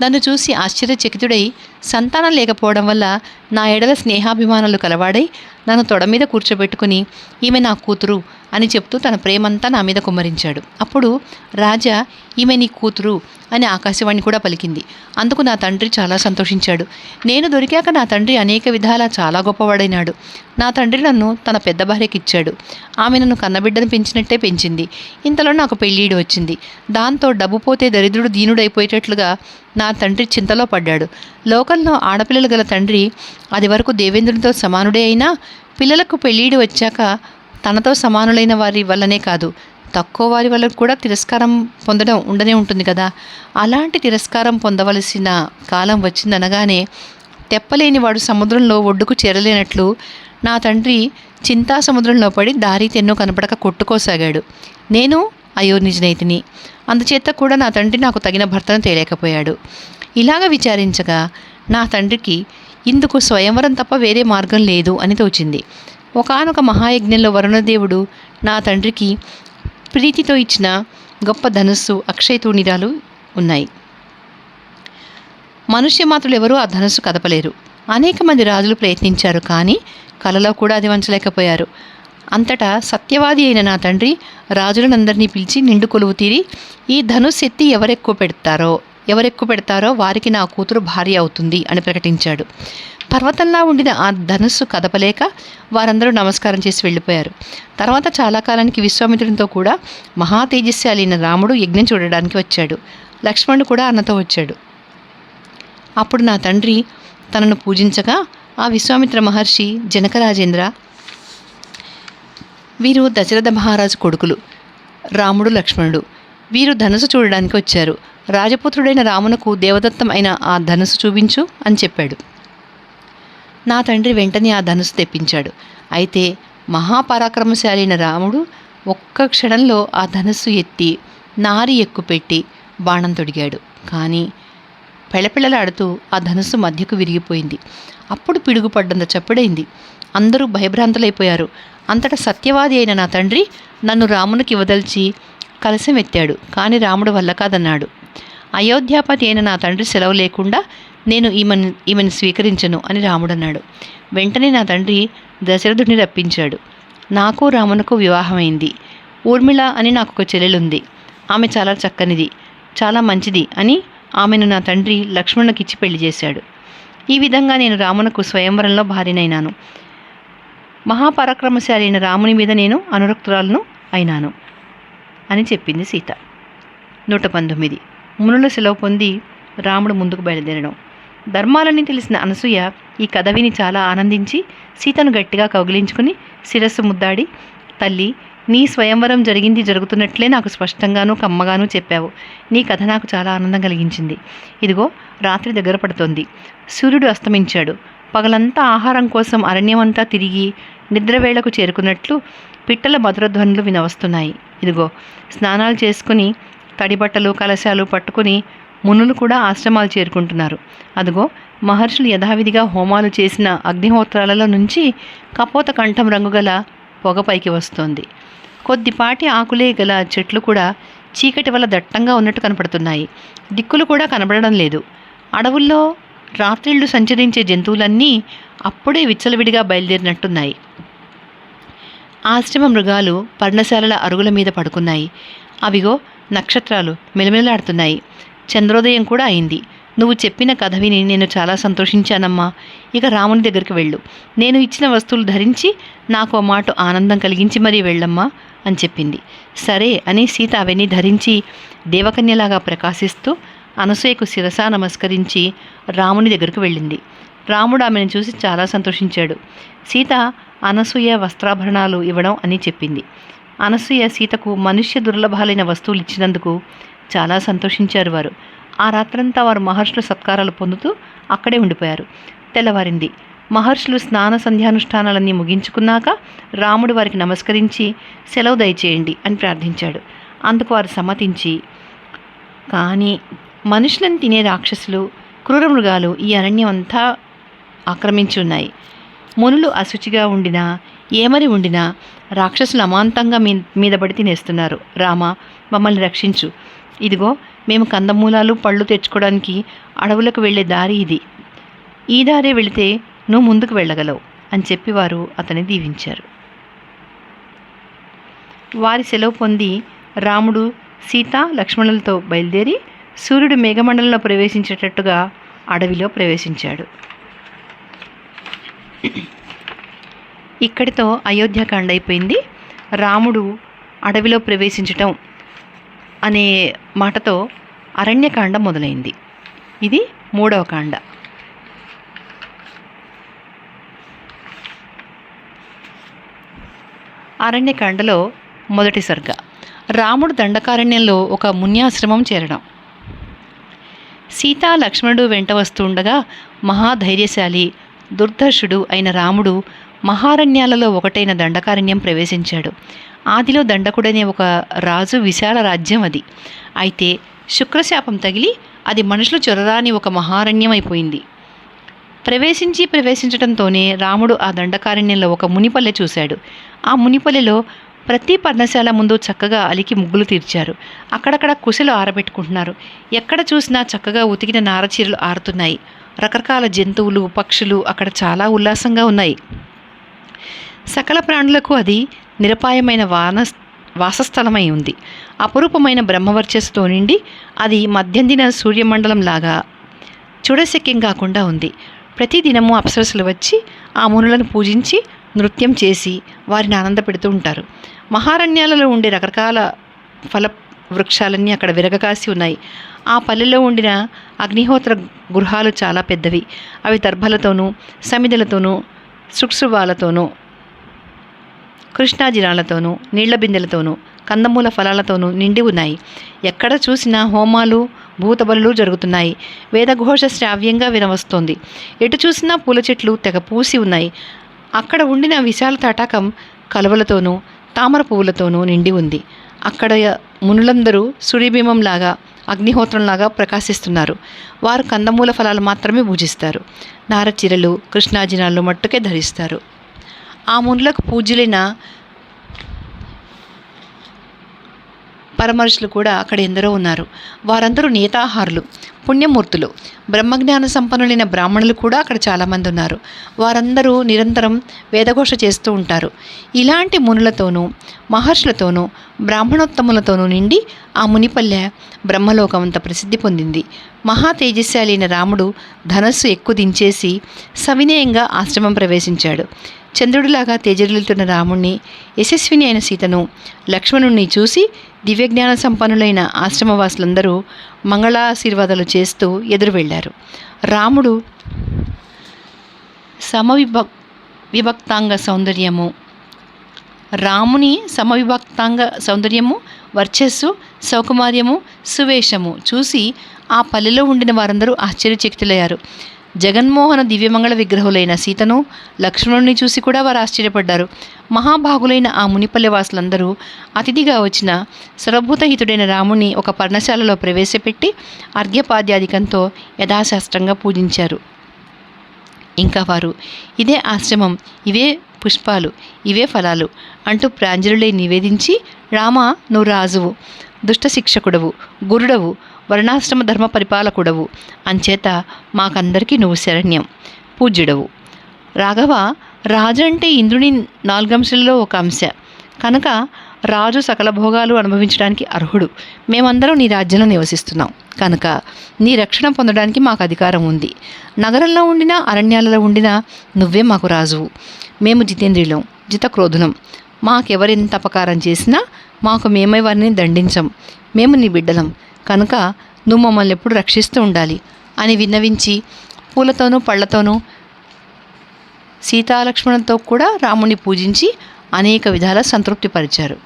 నన్ను చూసి ఆశ్చర్యచకితుడై సంతానం లేకపోవడం వల్ల నా ఎడల స్నేహాభిమానాలు కలవాడై నన్ను తొడ మీద కూర్చోబెట్టుకుని ఈమె నా కూతురు అని చెప్తూ తన ప్రేమంతా నా మీద కుమ్మరించాడు. అప్పుడు రాజా ఈమె నీ కూతురు అని ఆకాశవాణి కూడా పలికింది. అందుకు నా తండ్రి చాలా సంతోషించాడు. నేను దొరికాక నా తండ్రి అనేక విధాలా చాలా గొప్పవాడైనాడు. నా తండ్రి నన్ను తన పెద్ద భార్యకిచ్చాడు. ఆమె నన్ను కన్నబిడ్డను పెంచినట్టే పెంచింది. ఇంతలో నాకు పెళ్ళీడు వచ్చింది. దాంతో డబ్బు పోతే దరిద్రుడు దీనుడైపోయేటట్లుగా నా తండ్రి చింతలో పడ్డాడు. లోకంలో ఆడపిల్లలు గల తండ్రి అది వరకు దేవేంద్రునితో సమానుడే అయినా పిల్లలకు పెళ్ళీడు వచ్చాక తనతో సమానులైన వారి వల్లనే కాదు, తక్కువ వారి వల్ల కూడా తిరస్కారం పొందడం ఉండనే ఉంటుంది కదా. అలాంటి తిరస్కారం పొందవలసిన కాలం వచ్చిందనగానే తెప్పలేని వాడు సముద్రంలో ఒడ్డుకు చేరలేనట్లు నా తండ్రి చింతా సముద్రంలో పడి దారి తెన్నో కనపడక కొట్టుకోసాగాడు. నేను అయోనిజనైతిని. అందుచేత కూడా నా తండ్రి నాకు తగిన భర్తను తేలేకపోయాడు. ఇలాగ విచారించగా నా తండ్రికి ఇందుకు స్వయంవరం తప్ప వేరే మార్గం లేదు అని తోచింది. ఒకానొక మహాయజ్ఞంలో వరుణదేవుడు నా తండ్రికి ప్రీతితో ఇచ్చిన గొప్ప ధనుస్సు అక్షయతూణిరాలు ఉన్నాయి. మనుష్యమాతృలు ఎవరూ ఆ ధనుస్సు కదపలేరు. అనేక మంది రాజులు ప్రయత్నించారు, కానీ కలలో కూడా అది వంచలేకపోయారు. అంతటా సత్యవాది అయిన నా తండ్రి రాజులనందరినీ పిలిచి నిండు కొలువు తీరి, ఈ ధనుస్సు ఎత్తి ఎవరెక్కు పెడతారో వారికి నా కూతురు భార్య అవుతుంది అని ప్రకటించాడు. పర్వతంలా ఉండిన ఆ ధనుస్సు కదపలేక వారందరూ నమస్కారం చేసి వెళ్ళిపోయారు. తర్వాత చాలా కాలానికి విశ్వామిత్రునితో కూడా మహా తేజస్శాలి అయిన రాముడు యజ్ఞం చూడడానికి వచ్చాడు. లక్ష్మణుడు కూడా అన్నతో వచ్చాడు. అప్పుడు నా తండ్రి తనను పూజించగా ఆ విశ్వామిత్ర మహర్షి, జనకరాజేంద్ర, వీరు దశరథ మహారాజు కొడుకులు రాముడు, లక్ష్మణుడు. వీరు ధనుసు చూడడానికి వచ్చారు. రాజపుత్రుడైన రామునకు దేవదత్తం అయిన ఆ ధనుసు చూపించు అని చెప్పాడు. నా తండ్రి వెంటనే ఆ ధనుసు తెప్పించాడు. అయితే మహాపరాక్రమశాలి అయిన రాముడు ఒక్క క్షణంలో ఆ ధనుస్సు ఎత్తి నారి ఎక్కుపెట్టి బాణం తొడిగాడు. కానీ పెళపెళలాడుతూ ఆ ధనుస్సు మధ్యకు విరిగిపోయింది. అప్పుడు పిడుగుపడ్డంత చప్పుడైంది. అందరూ భయభ్రాంతులైపోయారు. అంతటా సత్యవాది అయిన నా తండ్రి నన్ను రామునికి ఇవ్వదలిచి కలశం ఎత్తాడు. కానీ రాముడు వల్ల కాదన్నాడు. అయోధ్యాపతి అయిన నా తండ్రి సెలవు లేకుండా నేను ఈమెను స్వీకరించను అని రాముడు అన్నాడు. వెంటనే నా తండ్రి దశరథుడిని రప్పించాడు. నాకు రామునకు వివాహమైంది. ఊర్మిళ అని నాకు ఒక చెల్లెలుంది. ఆమె చాలా చక్కనిది, చాలా మంచిది అని ఆమెను నా తండ్రి లక్ష్మణునికి ఇచ్చి పెళ్లి చేశాడు. ఈ విధంగా నేను రామునకు స్వయంవరంలో భార్యనైనాను. మహాపరాక్రమశాలి అయిన రాముని మీద నేను అనురక్తురాలను అయినాను అని చెప్పింది సీత. 119. మునుల సెలవు పొంది రాముడు ముందుకు బయలుదేరడం. ధర్మాలన్నీ తెలిసిన అనసూయ ఈ కథ విని చాలా ఆనందించి సీతను గట్టిగా కౌగిలించుకుని శిరస్సు ముద్దాడి, తల్లి, నీ స్వయంవరం జరుగుతున్నట్లే నాకు స్పష్టంగానూ కమ్మగానూ చెప్పావు. నీ కథ నాకు చాలా ఆనందం కలిగించింది. ఇదిగో రాత్రి దగ్గర పడుతోంది. సూర్యుడు అస్తమించాడు. పగలంతా ఆహారం కోసం అరణ్యమంతా తిరిగి నిద్రవేళకు చేరుకున్నట్లు పిట్టల మధురధ్వనులు వినవస్తున్నాయి. ఇదిగో స్నానాలు చేసుకుని తడిబట్టలు కలశాలు పట్టుకుని మునులు కూడా ఆశ్రమాలు చేరుకుంటున్నారు. అదిగో మహర్షులు యథావిధిగా హోమాలు చేసిన అగ్నిహోత్రాలలో నుంచి కపోత కంఠం రంగు గల పొగ పైకి వస్తోంది. కొద్దిపాటి ఆకులే గల చెట్లు కూడా చీకటి వల్ల దట్టంగా ఉన్నట్టు కనపడుతున్నాయి. దిక్కులు కూడా కనబడడం లేదు. అడవుల్లో రాత్రిళ్ళు సంచరించే జంతువులన్నీ అప్పుడే విచ్చలవిడిగా బయలుదేరినట్టున్నాయి. ఆశ్రమ మృగాలు పర్ణశాలల అరుగుల మీద పడుకున్నాయి. అవిగో నక్షత్రాలు మెలమెలాడుతున్నాయి. చంద్రోదయం కూడా అయింది. నువ్వు చెప్పిన కథ విని నేను చాలా సంతోషించానమ్మా. ఇక రాముని దగ్గరికి వెళ్ళు. నేను ఇచ్చిన వస్తువులు ధరించి నాకు మాట ఆనందం కలిగించి మరీ వెళ్ళమ్మా అని చెప్పింది. సరే అని సీత అవన్నీ ధరించి దేవకన్యలాగా ప్రకాశిస్తూ అనసూయకు శిరసా నమస్కరించి రాముని దగ్గరకు వెళ్ళింది. రాముడు ఆమెను చూసి చాలా సంతోషించాడు. సీత అనసూయ వస్త్రాభరణాలు ఇవ్వడం అని చెప్పింది. అనసూయ సీతకు మనుష్య దుర్లభాలైన వస్తువులు ఇచ్చినందుకు చాలా సంతోషించారు వారు. ఆ రాత్రంతా వారు మహర్షుల సత్కారాలు పొందుతూ అక్కడే ఉండిపోయారు. తెల్లవారింది. మహర్షులు స్నాన సంధ్యానుష్ఠానాలన్నీ ముగించుకున్నాక రాముడు వారికి నమస్కరించి సెలవు దయచేయండి అని ప్రార్థించాడు. అందుకు వారు సమ్మతించి, కానీ మనుషులను తినే రాక్షసులు, క్రూర మృగాలు ఈ అరణ్యం అంతా ఆక్రమించి ఉన్నాయి. మునులు అశుచిగా ఉండినా ఏమరి ఉండినా రాక్షసులు అమాంతంగా మీద పడి తినేస్తున్నారు. రామ, మమ్మల్ని రక్షించు. ఇదిగో మేము కందమూలాలు పళ్ళు తెచ్చుకోవడానికి అడవులకు వెళ్ళే దారి ఇది. ఈ దారే వెళితే నువ్వు ముందుకు వెళ్ళగలవు అని చెప్పి వారు అతన్ని దీవించారు. వారి సెలవు పొంది రాముడు సీత లక్ష్మణులతో బయలుదేరి సూర్యుడు మేఘమండలంలో ప్రవేశించేటట్టుగా అడవిలో ప్రవేశించాడు. ఇక్కడితో అయోధ్యకాండ అయిపోయింది. రాముడు అడవిలో ప్రవేశించటం అనే మాటతో అరణ్యకాండ మొదలైంది. ఇది 3వ కాండ. అరణ్యకాండలో మొదటి సర్గ. రాముడు దండకారణ్యంలో ఒక మున్యాశ్రమం చేరడం. సీతా లక్ష్మణుడు వెంట వస్తుండగా మహాధైర్యశాలి దుర్ధర్షుడు అయిన రాముడు మహారణ్యాలలో ఒకటైన దండకారణ్యం ప్రవేశించాడు. ఆదిలో దండకుడనే ఒక రాజు విశాల రాజ్యం అది. అయితే శుక్రశాపం తగిలి అది మనుషులు చొరరాని ఒక మహారణ్యం అయిపోయింది. ప్రవేశించడంతోనే రాముడు ఆ దండకారణ్యంలో ఒక మునిపల్లె చూశాడు. ఆ మునిపల్లెలో ప్రతి పర్ణశాల ముందు చక్కగా అలికి ముగ్గులు తీర్చారు. అక్కడక్కడ కుశలు ఆరబెట్టుకుంటున్నారు. ఎక్కడ చూసినా చక్కగా ఉతికిన నారచీరలు ఆరుతున్నాయి. రకరకాల జంతువులు పక్షులు అక్కడ చాలా ఉల్లాసంగా ఉన్నాయి. సకల ప్రాణులకు అది నిరపాయమైన వాసస్థలమై ఉంది. అపురూపమైన బ్రహ్మవర్చస్సుతో నిండి అది మధ్యందిన సూర్యమండలంలాగా చూడశక్యం కాకుండా ఉంది. ప్రతిదినము అప్సరసులు వచ్చి ఆ మునులను పూజించి నృత్యం చేసి వారిని ఆనందపెడుతూ ఉంటారు. మహారణ్యాలలో ఉండే రకరకాల ఫల వృక్షాలన్నీ అక్కడ విరగకాసి ఉన్నాయి. ఆ పల్లెలో ఉండిన అగ్నిహోత్ర గృహాలు చాలా పెద్దవి. అవి దర్భలతోనూ సమిదలతోనూ శుక్శువాలతోనూ కృష్ణాజిరాలతోనూ నీళ్ల బిందెలతోనూ కందమూల ఫలాలతోనూ నిండి ఉన్నాయి. ఎక్కడ చూసినా హోమాలు భూతబలులు జరుగుతున్నాయి. వేదఘోష శ్రావ్యంగా వినవస్తోంది. ఎటు చూసినా పూల చెట్లు తెగ పూసి ఉన్నాయి. అక్కడ ఉండిన విశాల తటాకం కలువలతోనూ తామర పువ్వులతోనూ నిండి ఉంది. అక్కడ మునులందరూ సూర్యబింబంలాగా అగ్నిహోత్రంలాగా ప్రకాశిస్తున్నారు. వారు కందమూల ఫలాలు మాత్రమే పూజిస్తారు. నారచీరలు కృష్ణాజినాలు మట్టుకే ధరిస్తారు. ఆ మునులకు పూజ్యులైన పరమర్షులు కూడా అక్కడ ఎందరో ఉన్నారు. వారందరూ నేతాహారులు, పుణ్యమూర్తులు. బ్రహ్మజ్ఞాన సంపన్నులైన బ్రాహ్మణులు కూడా అక్కడ చాలామంది ఉన్నారు. వారందరూ నిరంతరం వేదఘోష చేస్తూ ఉంటారు. ఇలాంటి మునులతోనూ మహర్షులతోనూ బ్రాహ్మణోత్తములతోనూ నిండి ఆ మునిపల్లె బ్రహ్మలోకం అంత ప్రసిద్ధి పొందింది. మహా తేజస్శాలి అయిన రాముడు ధనస్సు ఎక్కువ దించేసి సవినయంగా ఆశ్రమం ప్రవేశించాడు. చంద్రుడిలాగా తేజరిల్లుతున్న రాముణ్ణి, యశస్విని అయిన సీతను, లక్ష్మణుణ్ణి చూసి దివ్యజ్ఞాన సంపన్నులైన ఆశ్రమవాసులందరూ మంగళాశీర్వాదాలు చేస్తూ ఎదురు వెళ్ళారు. రాముడు సమవిభక్తాంగ సౌందర్యము వర్చస్సు సౌకుమార్యము సువేషము చూసి ఆ పల్లెలో ఉండిన వారందరూ ఆశ్చర్యచకితులయ్యారు. జగన్మోహన దివ్యమంగళ విగ్రహులైన సీతను లక్ష్మణుని చూసి కూడా వారు ఆశ్చర్యపడ్డారు. మహాభాగులైన ఆ మునిపల్లె వాసులందరూ అతిథిగా వచ్చిన సర్వభూతహితుడైన రాముని ఒక పర్ణశాలలో ప్రవేశపెట్టి అర్ఘ్యపాద్యాధికంతో యథాశాస్త్రంగా పూజించారు. ఇంకా వారు ఇదే ఆశ్రమం, ఇవే పుష్పాలు, ఇవే ఫలాలు అంటూ ప్రాంజలులై నివేదించి, రామ నువ్వు రాజువు, దుష్టశిక్షకుడవు, గురుడవు, వర్ణాశ్రమ ధర్మ పరిపాలకుడవు, అంచేత మాకందరికీ నువ్వు శరణ్యం, పూజ్యుడవు. రాఘవ, రాజు అంటే ఇంద్రుని 4 అంశాలలో ఒక అంశ కనుక రాజు సకల భోగాలు అనుభవించడానికి అర్హుడు. మేమందరం నీ రాజ్యంలో నివసిస్తున్నాం కనుక నీ రక్షణ పొందడానికి మాకు అధికారం ఉంది. నగరంలో ఉండినా అరణ్యాలలో ఉండినా నువ్వే మాకు రాజువు. మేము జితేంద్రియులం, జితక్రోధులం. మాకెవరెంత అపకారం చేసినా మాకు మేమై వారిని దండించం. మేము నీ బిడ్డలం కనుక నువ్వు మమ్మల్ని ఎప్పుడు రక్షిస్తూ ఉండాలి అని విన్నవించి పూలతోనూ పళ్లతోనూ సీతాలక్ష్మణులతో కూడా రాముని పూజించి అనేక విధాల సంతృప్తిపరిచారు.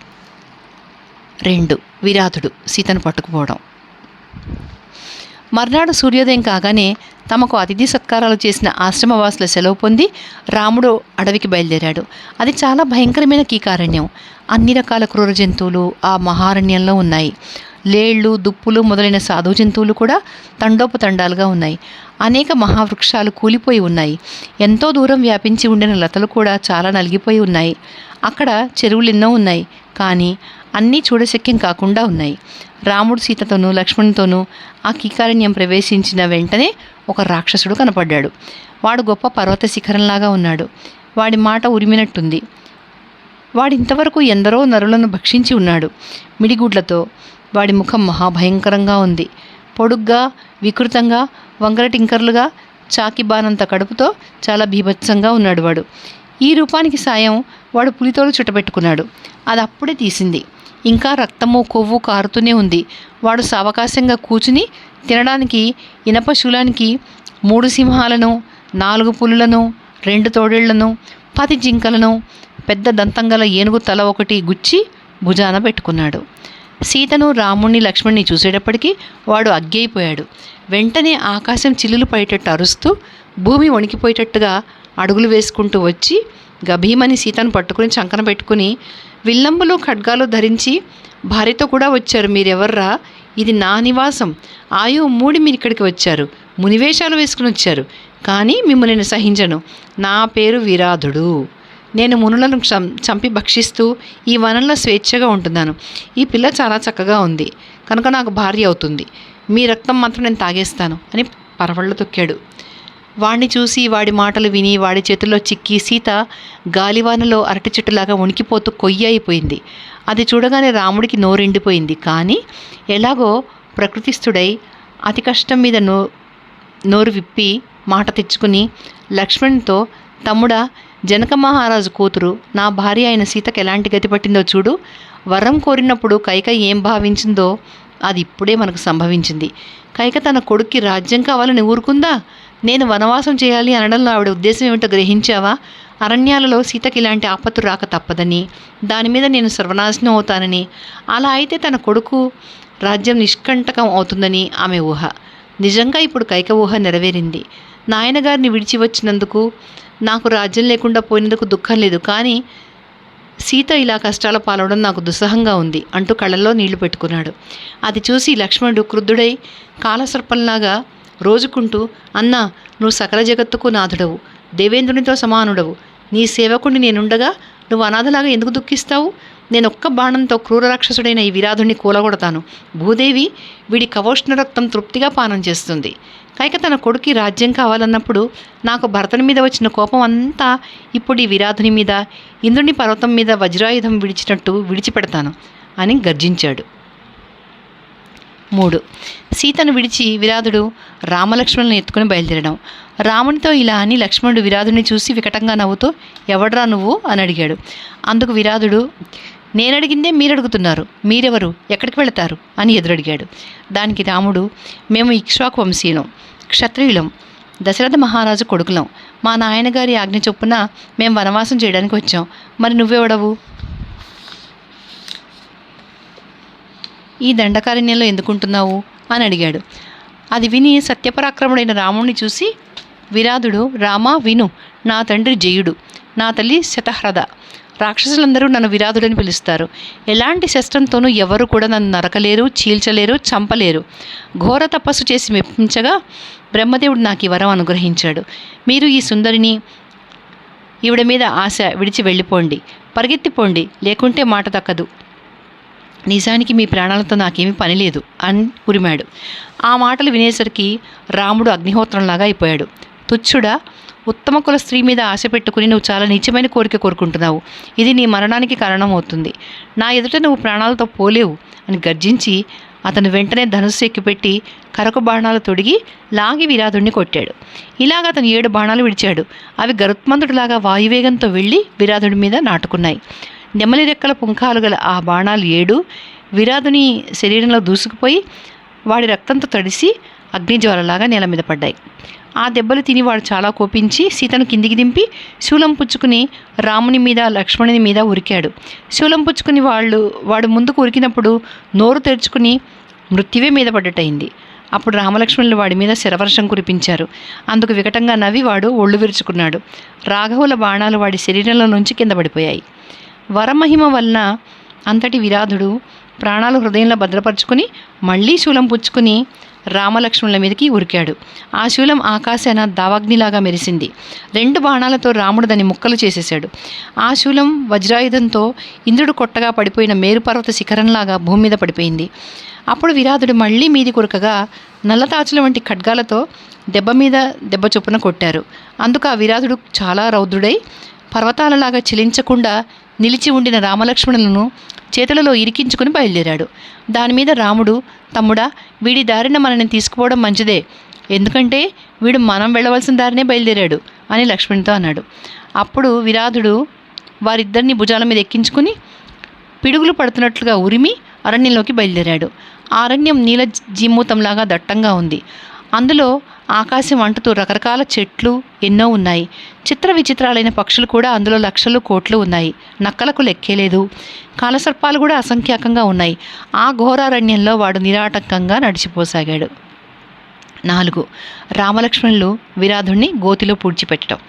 2. విరాతుడు సీతను పట్టుకుపోవడం. మర్నాడు సూర్యోదయం కాగానే తమకు అతిథి సత్కారాలు చేసిన ఆశ్రమవాసుల సెలవు పొంది రాముడు అడవికి బయలుదేరాడు. అది చాలా భయంకరమైన కీకారణ్యం. అన్ని రకాల క్రూర జంతువులు ఆ మహారణ్యంలో ఉన్నాయి. లేళ్ళు, దుప్పులు మొదలైన సాధు జంతువులు కూడా తండోపతండాలుగా ఉన్నాయి. అనేక మహావృక్షాలు కూలిపోయి ఉన్నాయి. ఎంతో దూరం వ్యాపించి ఉండిన లతలు కూడా చాలా నలిగిపోయి ఉన్నాయి. అక్కడ చెరువులు ఎన్నో ఉన్నాయి. కానీ అన్నీ చూడశక్యం కాకుండా ఉన్నాయి. రాముడు సీతతోనూ లక్ష్మణునితోనూ ఆ కీకారణ్యం ప్రవేశించిన వెంటనే ఒక రాక్షసుడు కనపడ్డాడు. వాడు గొప్ప పర్వత శిఖరంలాగా ఉన్నాడు. వాడి మాట ఉరిమినట్టుంది. వాడింతవరకు ఎందరో నరులను భక్షించి ఉన్నాడు. మిడిగుడ్లతో. వాడి ముఖం మహాభయంకరంగా ఉంది. పొడుగ్గా, వికృతంగా, వంకరటింకర్లుగా, చాకిబానంత కడుపుతో చాలా బీభత్సంగా ఉన్నాడు వాడు. ఈ రూపానికి సాయం వాడు పులితోలు చుట్టబెట్టుకున్నాడు. అది అప్పుడే తీసింది. ఇంకా రక్తము, కొవ్వు కారుతూనే ఉంది. వాడు సావకాశంగా కూచుని తినడానికి ఇనప శూలానికి 3 సింహాలను, 4 పులులను, 2 తోడేళ్లను, 10 జింకలను, పెద్ద దంతంగల ఏనుగు తల ఒకటి గుచ్చి భుజాన పెట్టుకున్నాడు. సీతను, రాముణ్ణి, లక్ష్మణ్ణి చూసేటప్పటికీ వాడు అగ్గైపోయాడు. వెంటనే ఆకాశం చిల్లులు పడేటట్టు అరుస్తూ, భూమి వణికిపోయేటట్టుగా అడుగులు వేసుకుంటూ వచ్చి గభీమని సీతను పట్టుకుని చంకన పెట్టుకుని, విల్లంబులు ఖడ్గాలు ధరించి, భార్యతో కూడా వచ్చారు, మీరెవర్రా? ఇది నా నివాసం. ఆయు మూడి మీరు ఇక్కడికి వచ్చారు, మునివేషాలు వేసుకుని వచ్చారు, కానీ మిమ్మల్ని నేను సహించను. నా పేరు విరాధుడు. నేను మునులను చంపి భక్షిస్తూ ఈ వనంలో స్వేచ్ఛగా ఉంటున్నాను. ఈ పిల్ల చాలా చక్కగా ఉంది కనుక నాకు భార్య అవుతుంది. మీ రక్తం మాత్రం నేను తాగేస్తాను అని పరవళ్ళు తొక్కాడు. వాడిని చూసి, వాడి మాటలు విని, వాడి చేతుల్లో చిక్కి సీత గాలివానలో అరటి చెట్టులాగా వణికిపోతూ కొయ్య అయిపోయింది. అది చూడగానే రాముడికి నోరెండిపోయింది. కానీ ఎలాగో ప్రకృతిస్థుడై అతి కష్టం మీద నోరు విప్పి మాట తెచ్చుకుని లక్ష్మణ్తో, తమ్ముడా, జనక మహారాజు కూతురు నా భార్య అయిన సీతకు ఎలాంటి గతి పట్టిందో చూడు. వరం కోరినప్పుడు కైక ఏం భావించిందో అది ఇప్పుడే మనకు సంభవించింది. కైక తన కొడుక్కి రాజ్యం కావాలని ఊరుకుందా? నేను వనవాసం చేయాలి అనడంలో ఆవిడ ఉద్దేశం ఏమిటో గ్రహించావా? అరణ్యాలలో సీతకి ఇలాంటి ఆపత్తు రాక తప్పదని, దాని మీద నేను సర్వనాశనం అవుతానని, అలా అయితే తన కొడుకు రాజ్యం నిష్కంటకం అవుతుందని ఆమె ఊహ. నిజంగా ఇప్పుడు కైక ఊహ నెరవేరింది. నాయనగారిని విడిచి వచ్చినందుకు, నాకు రాజ్యం లేకుండా పోయినందుకు దుఃఖం లేదు, కానీ సీత ఇలా కష్టాల పాలవడం నాకు దుస్సహంగా ఉంది అంటూ కళ్ళల్లో నీళ్లు పెట్టుకున్నాడు. అది చూసి లక్ష్మణుడు క్రుద్ధుడై కాలసర్పంలాగా రోజుకుంటూ, అన్నా, నువ్వు సకల జగత్తుకు నాథుడవు, దేవేంద్రునితో సమానుడవు. నీ సేవకుడిని నేనుండగా నువ్వు అనాథలాగా ఎందుకు దుఃఖిస్తావు? నేను ఒక్క బాణంతో క్రూర రాక్షసుడైన ఈ విరాధుడిని కూలగొడతాను. భూదేవి వీడి కవోష్ణ రక్తం తృప్తిగా పానం చేస్తుంది. కైక తన కొడుకి రాజ్యం కావాలన్నప్పుడు నాకు భరతుని మీద వచ్చిన కోపం అంతా ఇప్పుడు ఈ విరాధుని మీద, ఇంద్రుని పర్వతం మీద వజ్రాయుధం విడిచినట్టు విడిచిపెడతాను అని గర్జించాడు. 3. సీతను విడిచి విరాధుడు రామలక్ష్మణులను ఎత్తుకుని బయలుదేరడం. రామునితో ఇలా అని లక్ష్మణుడు విరాధుడిని చూసి వికటంగా నవ్వుతూ, ఎవడ్రా నువ్వు అని అడిగాడు. అందుకు విరాధుడు, నేనడిగిందే మీరడుగుతున్నారు, మీరెవరు, ఎక్కడికి వెళతారు అని ఎదురడిగాడు. దానికి రాముడు, మేము ఇక్ష్వాకు వంశీయులం, క్షత్రియులం, దశరథ మహారాజు కొడుకులం. మా నాయనగారి ఆజ్ఞ చొప్పున మేము వనవాసం చేయడానికి వచ్చాం. మరి నువ్వెవడవు? ఈ దండకారణ్యంలో ఎందుకుంటున్నావు అని అడిగాడు. అది విని సత్యపరాక్రముడైన రాముణ్ణి చూసి విరాధుడు, రామా విను, నా తండ్రి జయుడు, నా తల్లి శతహ్రద. రాక్షసులందరూ నన్ను విరాధుడని పిలుస్తారు. ఎలాంటి శస్త్రంతోనూ ఎవరు కూడా నన్ను నరకలేరు, చీల్చలేరు, చంపలేరు. ఘోర తపస్సు చేసి మెప్పించగా బ్రహ్మదేవుడు నాకు ఈ వరం అనుగ్రహించాడు. మీరు ఈ సుందరిని, ఈవిడ మీద ఆశ విడిచి వెళ్ళిపోండి, పరిగెత్తిపోండి, లేకుంటే మాట దక్కదు. నిజానికి మీ ప్రాణాలతో నాకేమీ పని లేదు అని ఉరిమాడు. ఆ మాటలు వినేసరికి రాముడు అగ్నిహోత్రంలాగా అయిపోయాడు. తుచ్చుడా, ఉత్తమ కుల స్త్రీ మీద ఆశ పెట్టుకుని నువ్వు చాలా నీచమైన కోరిక కోరుకుంటున్నావు. ఇది నీ మరణానికి కారణమవుతుంది. నా ఎదుట నువ్వు ప్రాణాలతో పోలేవు అని గర్జించి అతను వెంటనే ధనుస్సు ఎక్కిపెట్టి కరకు బాణాలు తొడిగి లాగి విరాధుడిని కొట్టాడు. ఇలాగ అతను 7 బాణాలు విడిచాడు. అవి గరుత్మంతుడిలాగా వాయువేగంతో వెళ్ళి విరాధుడి మీద నాటుకున్నాయి. నెమలి రెక్కల పుంఖాలు గల ఆ బాణాలు 7 విరాధుని శరీరంలో దూసుకుపోయి వాడి రక్తంతో తడిసి అగ్నిజ్వాలలాగా నేల మీద పడ్డాయి. ఆ దెబ్బలు తిని వాడు చాలా కోపించి సీతను కిందికి దింపి శూలం పుచ్చుకుని రాముని మీద, లక్ష్మణుని మీద ఉరికాడు. శూలం పుచ్చుకుని వాడు ముందుకు ఉరికినప్పుడు నోరు తెరుచుకుని మృత్యువే మీద పడ్డట్టయింది. అప్పుడు రామలక్ష్మణులు వాడి మీద శరవర్షం కురిపించారు. అందుకు వికటంగా నవ్వి వాడు ఒళ్ళు విరుచుకున్నాడు. రాఘవుల బాణాలు వాడి శరీరంలో నుంచి కింద పడిపోయాయి. వరమహిమ వలన అంతటి విరాధుడు ప్రాణాలు హృదయంలో భద్రపరుచుకుని మళ్ళీ శూలం పుచ్చుకుని రామలక్ష్మణుల మీదకి ఉరికాడు. ఆ శూలం ఆకాశాన దావాగ్నిలాగా మెరిసింది. 2 బాణాలతో రాముడు దాన్ని ముక్కలు చేసేశాడు. ఆ శూలం వజ్రాయుధంతో ఇంద్రుడు కొట్టగా పడిపోయిన మేరుపర్వత శిఖరంలాగా భూమి మీద పడిపోయింది. అప్పుడు విరాధుడు మళ్ళీ మీది కొరకగా నల్లతాచుల వంటి ఖడ్గాలతో దెబ్బ మీద దెబ్బ చొప్పున కొట్టారు. అందుకు ఆ విరాధుడు చాలా రౌద్రుడై పర్వతాలలాగా చిలించకుండా నిలిచి ఉండిన రామలక్ష్మణులను చేతులలో ఇరికించుకుని బయలుదేరాడు. దానిమీద రాముడు, తమ్ముడా, వీడి దారిన మనల్ని తీసుకుపోవడం మంచిదే, ఎందుకంటే వీడు మనం వెళ్ళవలసిన దారినే బయలుదేరాడు అని లక్ష్మణునితో అన్నాడు. అప్పుడు విరాధుడు వారిద్దరిని భుజాల మీద ఎక్కించుకుని పిడుగులు పడుతున్నట్లుగా ఉరిమి అరణ్యంలోకి బయలుదేరాడు. ఆ అరణ్యం నీల జీమూతంలాగా దట్టంగా ఉంది. అందులో ఆకాశం అంటుతూ రకరకాల చెట్లు ఎన్నో ఉన్నాయి. చిత్ర విచిత్రాలైన పక్షులు కూడా అందులో లక్షలు కోట్లు ఉన్నాయి. నక్కలకు లెక్కేలేదు. కాలసర్పాలు కూడా అసంఖ్యాకంగా ఉన్నాయి. ఆ ఘోరారణ్యంలో వాడు నిరాటంకంగా నడిచిపోసాగాడు. 4. రామలక్ష్మణులు విరాధుణ్ణి గోతిలో పూడ్చిపెట్టడం.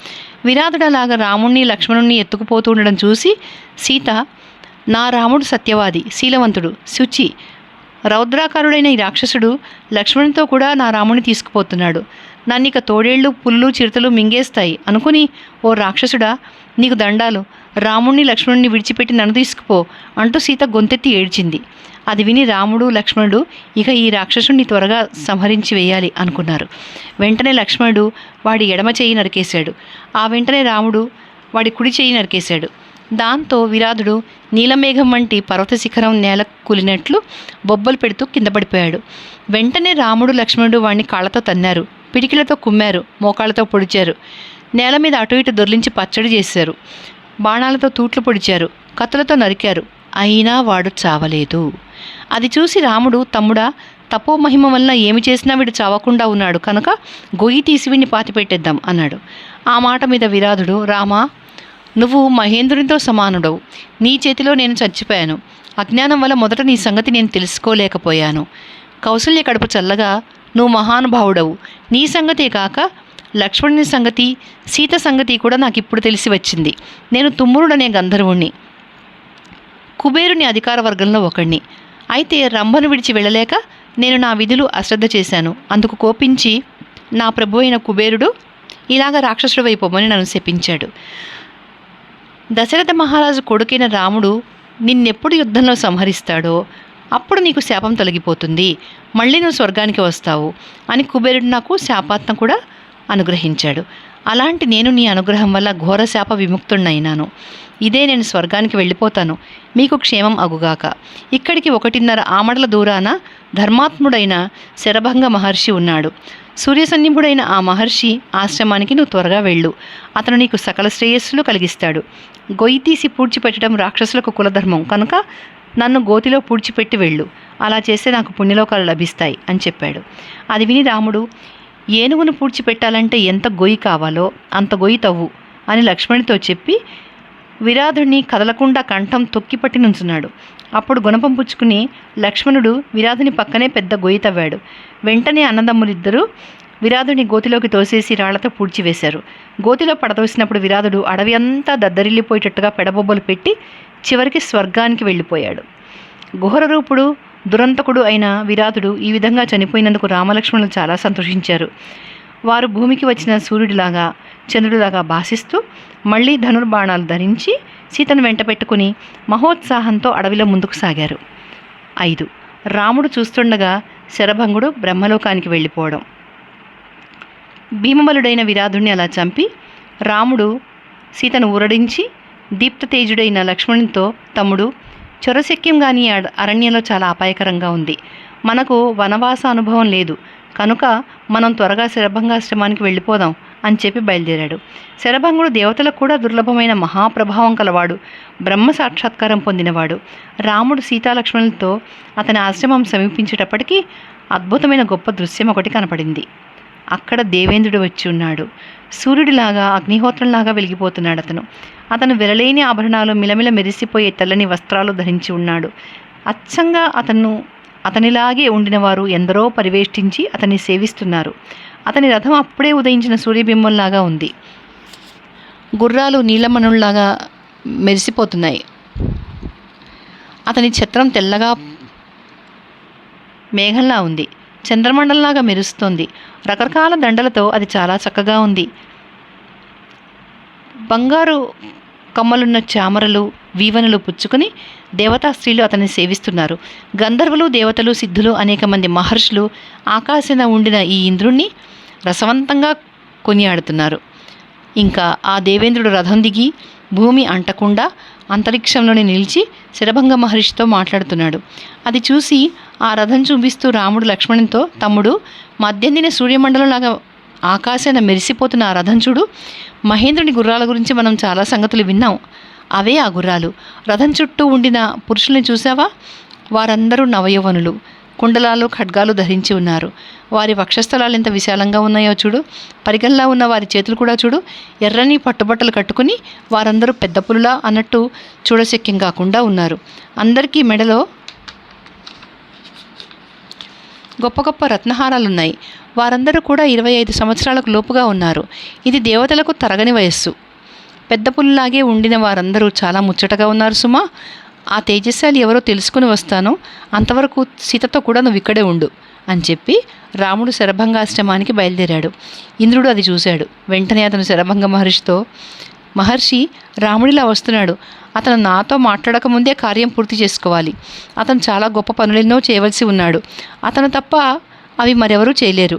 విరాధుడలాగా రాముణ్ణి లక్ష్మణుణ్ణి ఎత్తుకుపోతూ ఉండడం చూసి సీత, నా రాముడు సత్యవాది, శీలవంతుడు, శుచి, రౌద్రాకారుడైన ఈ రాక్షసుడు లక్ష్మణునితో కూడా నా రాముని తీసుకుపోతున్నాడు. నన్నిక తోడేళ్ళు, పుల్లు, చిరుతలు మింగేస్తాయి అనుకుని, ఓ రాక్షసుడా, నీకు దండాలు, రాముణ్ణి లక్ష్మణుని విడిచిపెట్టి నన్ను తీసుకుపో అంటూ సీత గొంతెత్తి ఏడ్చింది. అది విని రాముడు, లక్ష్మణుడు ఇక ఈ రాక్షసుడిని త్వరగా సంహరించి వేయాలి అనుకున్నారు. వెంటనే లక్ష్మణుడు వాడి ఎడమ చెయ్యి నరికేశాడు. ఆ వెంటనే రాముడు వాడి కుడి చెయ్యి నరికేశాడు. దాంతో విరాధుడు నీలమేఘం వంటి పర్వత శిఖరం నేల కూలినట్లు బొబ్బలు పెడుతూ కింద పడిపోయాడు. వెంటనే రాముడు, లక్ష్మణుడు వాడిని కాళ్లతో తన్నారు, పిడికిలతో కుమ్మారు, మోకాళ్ళతో పొడిచారు, నేల మీద అటు ఇటు దొర్లించి పచ్చడి చేశారు, బాణాలతో తూట్లు పొడిచారు, కత్తులతో నరికారు. అయినా వాడు చావలేదు. అది చూసి రాముడు, తమ్ముడా, తపోమహిమ వలన ఏమి చేసినా వీడు చావకుండా ఉన్నాడు కనుక గొయ్యి తీసి వీడిని పాతిపెట్టేద్దాం అన్నాడు. ఆ మాట మీద విరాధుడు, రామా, నువ్వు మహేంద్రునితో సమానుడవు. నీ చేతిలో నేను చచ్చిపోయాను. అజ్ఞానం వల్ల మొదట నీ సంగతి నేను తెలుసుకోలేకపోయాను. కౌసల్య కడుపు చల్లగా నువ్వు మహానుభావుడవు. నీ సంగతే కాక లక్ష్మణుని సంగతి, సీత సంగతి కూడా నాకు ఇప్పుడు తెలిసి వచ్చింది. నేను తుమ్మురుడనే గంధర్వుణ్ణి, కుబేరుని అధికార వర్గంలో ఒకణ్ణి. అయితే రంభను విడిచి వెళ్ళలేక నేను నా విధులు అశ్రద్ధ చేశాను. అందుకు కోపించి నా ప్రభు అయిన కుబేరుడు ఇలాగ రాక్షసుడు వైపోమని నన్ను శపించాడు. దశరథ మహారాజు కొడుకైన రాముడు నిన్నెప్పుడు యుద్ధంలో సంహరిస్తాడో అప్పుడు నీకు శాపం తొలగిపోతుంది, మళ్ళీ నువ్వు స్వర్గానికి వస్తావు అని కుబేరుడు నాకు శాపాత్మ కూడా అనుగ్రహించాడు. అలాంటి నేను నీ అనుగ్రహం వల్ల ఘోర శాప విముక్తుడినైనాను. ఇదే నేను స్వర్గానికి వెళ్ళిపోతాను, మీకు క్షేమం అగుగాక. ఇక్కడికి 1.5 ఆమడల దూరాన ధర్మాత్ముడైన శరభంగ మహర్షి ఉన్నాడు. సూర్యసన్నిభుడైన ఆ మహర్షి ఆశ్రమానికి నువ్వు త్వరగా వెళ్ళు. అతను నీకు సకల శ్రేయస్సులు కలిగిస్తాడు. గొయ్యి తీసి పూడ్చిపెట్టడం రాక్షసులకు కులధర్మం కనుక నన్ను గోతిలో పూడ్చిపెట్టి వెళ్ళు. అలా చేస్తే నాకు పుణ్యలోకాలు లభిస్తాయి అని చెప్పాడు. అది విని రాముడు, ఏనుగును పూడ్చిపెట్టాలంటే ఎంత గొయ్యి కావాలో అంత గొయ్యి తవ్వు అని లక్ష్మణునితో చెప్పి విరాధుడిని కదలకుండా కంఠం తొక్కిపట్టి నుంచున్నాడు. అప్పుడు గుణపం పుచ్చుకుని లక్ష్మణుడు విరాధుని పక్కనే పెద్ద గొయ్యి తవ్వాడు. వెంటనే అన్నదమ్ములిద్దరూ విరాధుని గోతిలోకి తోసేసి రాళ్లతో పూడ్చివేశారు. గోతిలో పడతోసినప్పుడు విరాధుడు అడవి అంతా దద్దరిల్లిపోయేటట్టుగా పెడబొబ్బలు పెట్టి చివరికి స్వర్గానికి వెళ్ళిపోయాడు. ఘోరరూపుడు, దురంతకుడు అయిన విరాధుడు ఈ విధంగా చనిపోయినందుకు రామలక్ష్మణులు చాలా సంతోషించారు. వారు భూమికి వచ్చిన సూర్యుడిలాగా, చంద్రుడిలాగా భాసిస్తూ మళ్ళీ ధనుర్బాణాలు ధరించి సీతను వెంట పెట్టుకుని మహోత్సాహంతో అడవిలో ముందుకు సాగారు. 5. రాముడు చూస్తుండగా శరభంగుడు బ్రహ్మలోకానికి వెళ్ళిపోవడం. భీమబలుడైన విరాధుణ్ణి అలా చంపి రాముడు సీతను ఊరడించి దీప్తతేజుడైన లక్ష్మణునితో, తమ్ముడు, చొరశక్యం కానీ అరణ్యంలో చాలా అపాయకరంగా ఉంది. మనకు వనవాస అనుభవం లేదు కనుక మనం త్వరగా శరభంగాశ్రమానికి వెళ్ళిపోదాం అని చెప్పి బయలుదేరాడు. శరభంగుడు దేవతలకు కూడా దుర్లభమైన మహాప్రభావం కలవాడు, బ్రహ్మ సాక్షాత్కారం పొందినవాడు. రాముడు సీతాలక్ష్మణులతో అతని ఆశ్రమం సమీపించేటప్పటికీ అద్భుతమైన గొప్ప దృశ్యం ఒకటి కనపడింది. అక్కడ దేవేంద్రుడు వచ్చి ఉన్నాడు. సూర్యుడిలాగా, అగ్నిహోత్రంలాగా వెలిగిపోతున్నాడు అతను. అతను వెలలేని ఆభరణాలు, మిలమిల మెరిసిపోయే తెల్లని వస్త్రాలు ధరించి ఉన్నాడు. అచ్చంగా అతనిలాగే ఉండినవారు ఎందరో పరివేష్టించి అతన్ని సేవిస్తున్నారు. అతని రథం అప్పుడే ఉదయించిన సూర్యబింబంలాగా ఉంది. గుర్రాలు నీలమణుల్లాగా మెరిసిపోతున్నాయి. అతని ఛత్రం తెల్లగా మేఘంలా ఉంది. చంద్రమండలంలాగా మెరుస్తోంది. రకరకాల దండలతో అది చాలా చక్కగా ఉంది. బంగారు కమ్మలున్న చామరలు, వీవనలు పుచ్చుకొని దేవతా స్త్రీలు అతన్ని సేవిస్తున్నారు. గంధర్వులు, దేవతలు, సిద్ధులు, అనేక మంది మహర్షులు ఆకాశాన ఉండిన ఈ ఇంద్రుణ్ణి రసవంతంగా కొనియాడుతున్నారు. ఇంకా ఆ దేవేంద్రుడు రథం దిగి భూమి అంటకుండా అంతరిక్షంలోనే నిలిచి శరభంగ మహర్షితో మాట్లాడుతున్నాడు. అది చూసి ఆ రథం చూపిస్తూ రాముడు లక్ష్మణునితో, తమ్ముడు, మధ్యందిన సూర్యమండలంలాగా ఆకాశాన మెరిసిపోతున్న ఆ రథం చూడు. మహేంద్రుని గుర్రాల గురించి మనం చాలా సంగతులు విన్నాం. అవే ఆ గుర్రాలు. రథం చుట్టూ ఉండిన పురుషుల్ని చూసావా? వారందరూ నవయౌవనులు. కుండలాలు, ఖడ్గాలు ధరించి ఉన్నారు. వారి వక్షస్థలాలు ఎంత విశాలంగా ఉన్నాయో చూడు. పరిగల్లా ఉన్న వారి చేతులు కూడా చూడు. ఎర్రని పట్టుబట్టలు కట్టుకుని వారందరూ పెద్ద పులులా అన్నట్టు చూడశక్యం కాకుండా ఉన్నారు. అందరికీ మెడలో గొప్ప గొప్ప రత్నహారాలున్నాయి. వారందరూ కూడా 25 సంవత్సరాలకు లోపుగా ఉన్నారు. ఇది దేవతలకు తరగని వయస్సు. పెద్ద పుల్లాగే ఉండిన వారందరూ చాలా ముచ్చటగా ఉన్నారు సుమా. ఆ తేజస్శాలి ఎవరో తెలుసుకుని వస్తాను. అంతవరకు సీతతో కూడా నువ్వు ఇక్కడే ఉండు అని చెప్పి రాముడు శరభంగాశ్రమానికి బయలుదేరాడు. ఇంద్రుడు అది చూశాడు. వెంటనే అతను శరభంగ మహర్షితో, మహర్షి రాముడిలా వస్తున్నాడు. అతను నాతో మాట్లాడకముందే కార్యం పూర్తి చేసుకోవాలి. అతను చాలా గొప్ప పనులెన్నో చేయవలసి ఉన్నాడు. అతను తప్ప అవి మరెవరూ చేయలేరు.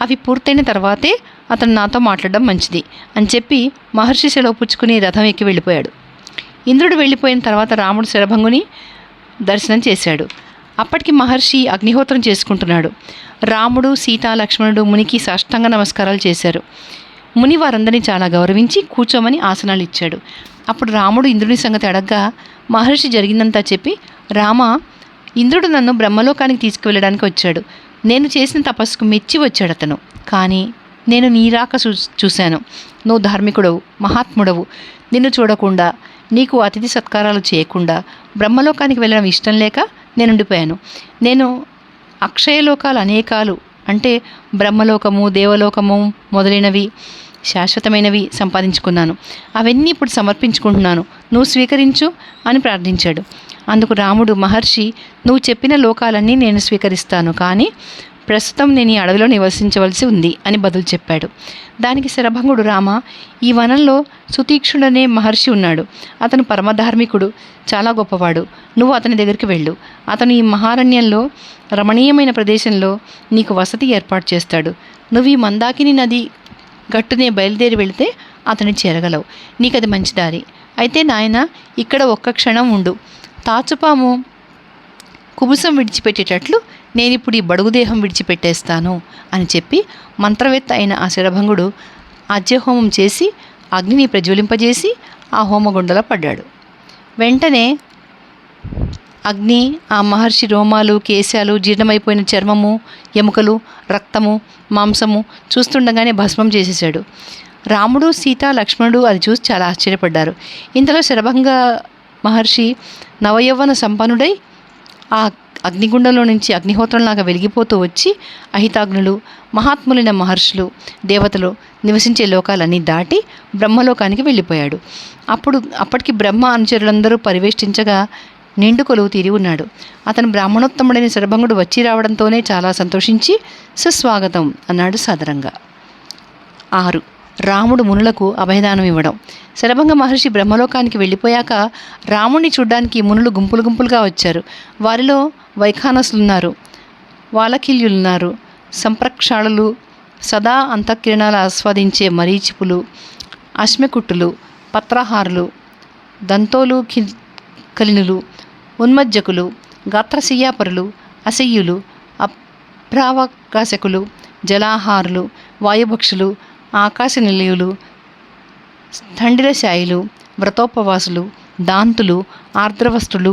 అవి పూర్తయిన తర్వాతే అతను నాతో మాట్లాడడం మంచిది అని చెప్పి మహర్షి సెలవు పుచ్చుకుని రథం ఎక్కి వెళ్ళిపోయాడు. ఇంద్రుడు వెళ్ళిపోయిన తర్వాత రాముడు శరభంగుని దర్శనం చేశాడు. అప్పటికి మహర్షి అగ్నిహోత్రం చేసుకుంటున్నాడు. రాముడు, సీత, లక్ష్మణుడు మునికి సాష్టాంగ నమస్కారాలు చేశారు. ముని వారందరినీ చాలా గౌరవించి కూర్చోమని ఆసనాలు ఇచ్చాడు. అప్పుడు రాముడు ఇంద్రుని సంగతి అడగ్గా మహర్షి జరిగిందంతా చెప్పి, రామ, ఇంద్రుడు నన్ను బ్రహ్మలోకానికి తీసుకువెళ్ళడానికి వచ్చాడు. నేను చేసిన తపస్సుకు మెచ్చి వచ్చాడు అతను. కానీ నేను నీ రాక చూశాను. నువ్వు ధార్మికుడవు, మహాత్ముడవు. నిన్ను చూడకుండా, నీకు అతిథి సత్కారాలు చేయకుండా బ్రహ్మలోకానికి వెళ్ళడం ఇష్టం లేక నేను ఉండిపోయాను. నేను అక్షయలోకాలు అనేకాలు, అంటే బ్రహ్మలోకము, దేవలోకము మొదలైనవి శాశ్వతమైనవి సంపాదించుకున్నాను. అవన్నీ ఇప్పుడు సమర్పించుకుంటున్నాను. నువ్వు స్వీకరించు అని ప్రార్థించాడు. అందుకు రాముడు, మహర్షి, నువ్వు చెప్పిన లోకాలన్నీ నేను స్వీకరిస్తాను, కానీ ప్రస్తుతం నేను ఈ అడవిలో నివసించవలసి ఉంది అని బదులు చెప్పాడు. దానికి శరభంగుడు, రామ, ఈ వనంలో సుతీక్షుడనే మహర్షి ఉన్నాడు. అతను పరమధార్మికుడు, చాలా గొప్పవాడు. నువ్వు అతని దగ్గరికి వెళ్ళు. అతను ఈ మహారణ్యంలో రమణీయమైన ప్రదేశంలో నీకు వసతి ఏర్పాటు చేస్తాడు. నువ్వు ఈ మందాకిని నది గట్టునే బయలుదేరి వెళితే అతని చేరగలవు. నీకది మంచి దారి. అయితే నాయన, ఇక్కడ ఒక్క క్షణం ఉండు. తాచుపాము కుబుసం విడిచిపెట్టేటట్లు నేనిప్పుడు ఈ బడుగుదేహం విడిచిపెట్టేస్తాను అని చెప్పి మంత్రవేత్త అయిన ఆ శరభంగుడు ఆజ్యహోమం చేసి అగ్నిని ప్రజ్వలింపజేసి ఆ హోమగుండలో పడ్డాడు. వెంటనే అగ్ని ఆ మహర్షి రోమాలు, కేశాలు, జీర్ణమైపోయిన చర్మము, ఎముకలు, రక్తము, మాంసము చూస్తుండగానే భస్మం చేసేశాడు. రాముడు, సీత, లక్ష్మణుడు అది చూసి చాలా ఆశ్చర్యపడ్డారు. ఇంతలో శరభంగ మహర్షి నవయౌవన సంపన్నుడై ఆ అగ్నిగుండంలో నుంచి అగ్నిహోత్రంలాగా వెలిగిపోతూ వచ్చి అహితాగ్నులు, మహాత్ములైన మహర్షులు, దేవతలు నివసించే లోకాలన్నీ దాటి బ్రహ్మలోకానికి వెళ్ళిపోయాడు. అప్పటికి బ్రహ్మ అనుచరులందరూ పరివేష్టించగా నిండు కొలువు తీరి ఉన్నాడు. అతను బ్రాహ్మణోత్తముడైన శరభంగుడు వచ్చి రావడంతోనే చాలా సంతోషించి సుస్వాగతం అన్నాడు సాదరంగా. 6. రాముడు మునులకు అభయదానం ఇవ్వడం. శరభంగ మహర్షి బ్రహ్మలోకానికి వెళ్ళిపోయాక రాముడిని చూడ్డానికి మునులు గుంపులు గుంపులుగా వచ్చారు. వారిలో వైఖానసులున్నారు, వాలకిల్యులున్నారు, సంప్రక్షాళులు, సదా అంతఃకిరణాలు ఆస్వాదించే మరీచిపులు, అశ్మకుట్టులు, పత్రహారులు, దంతోలు కలినులు, ఉన్మజ్జకులు, గాత్రశయ్యాపరులు, అసహ్యులు, అప్రావకాశకులు, జలాహారులు, వాయుభక్షులు, ఆకాశ నిలయులు, స్థండిరశాయులు, వ్రతోపవాసులు, దాంతులు, ఆర్ద్రవస్తులు,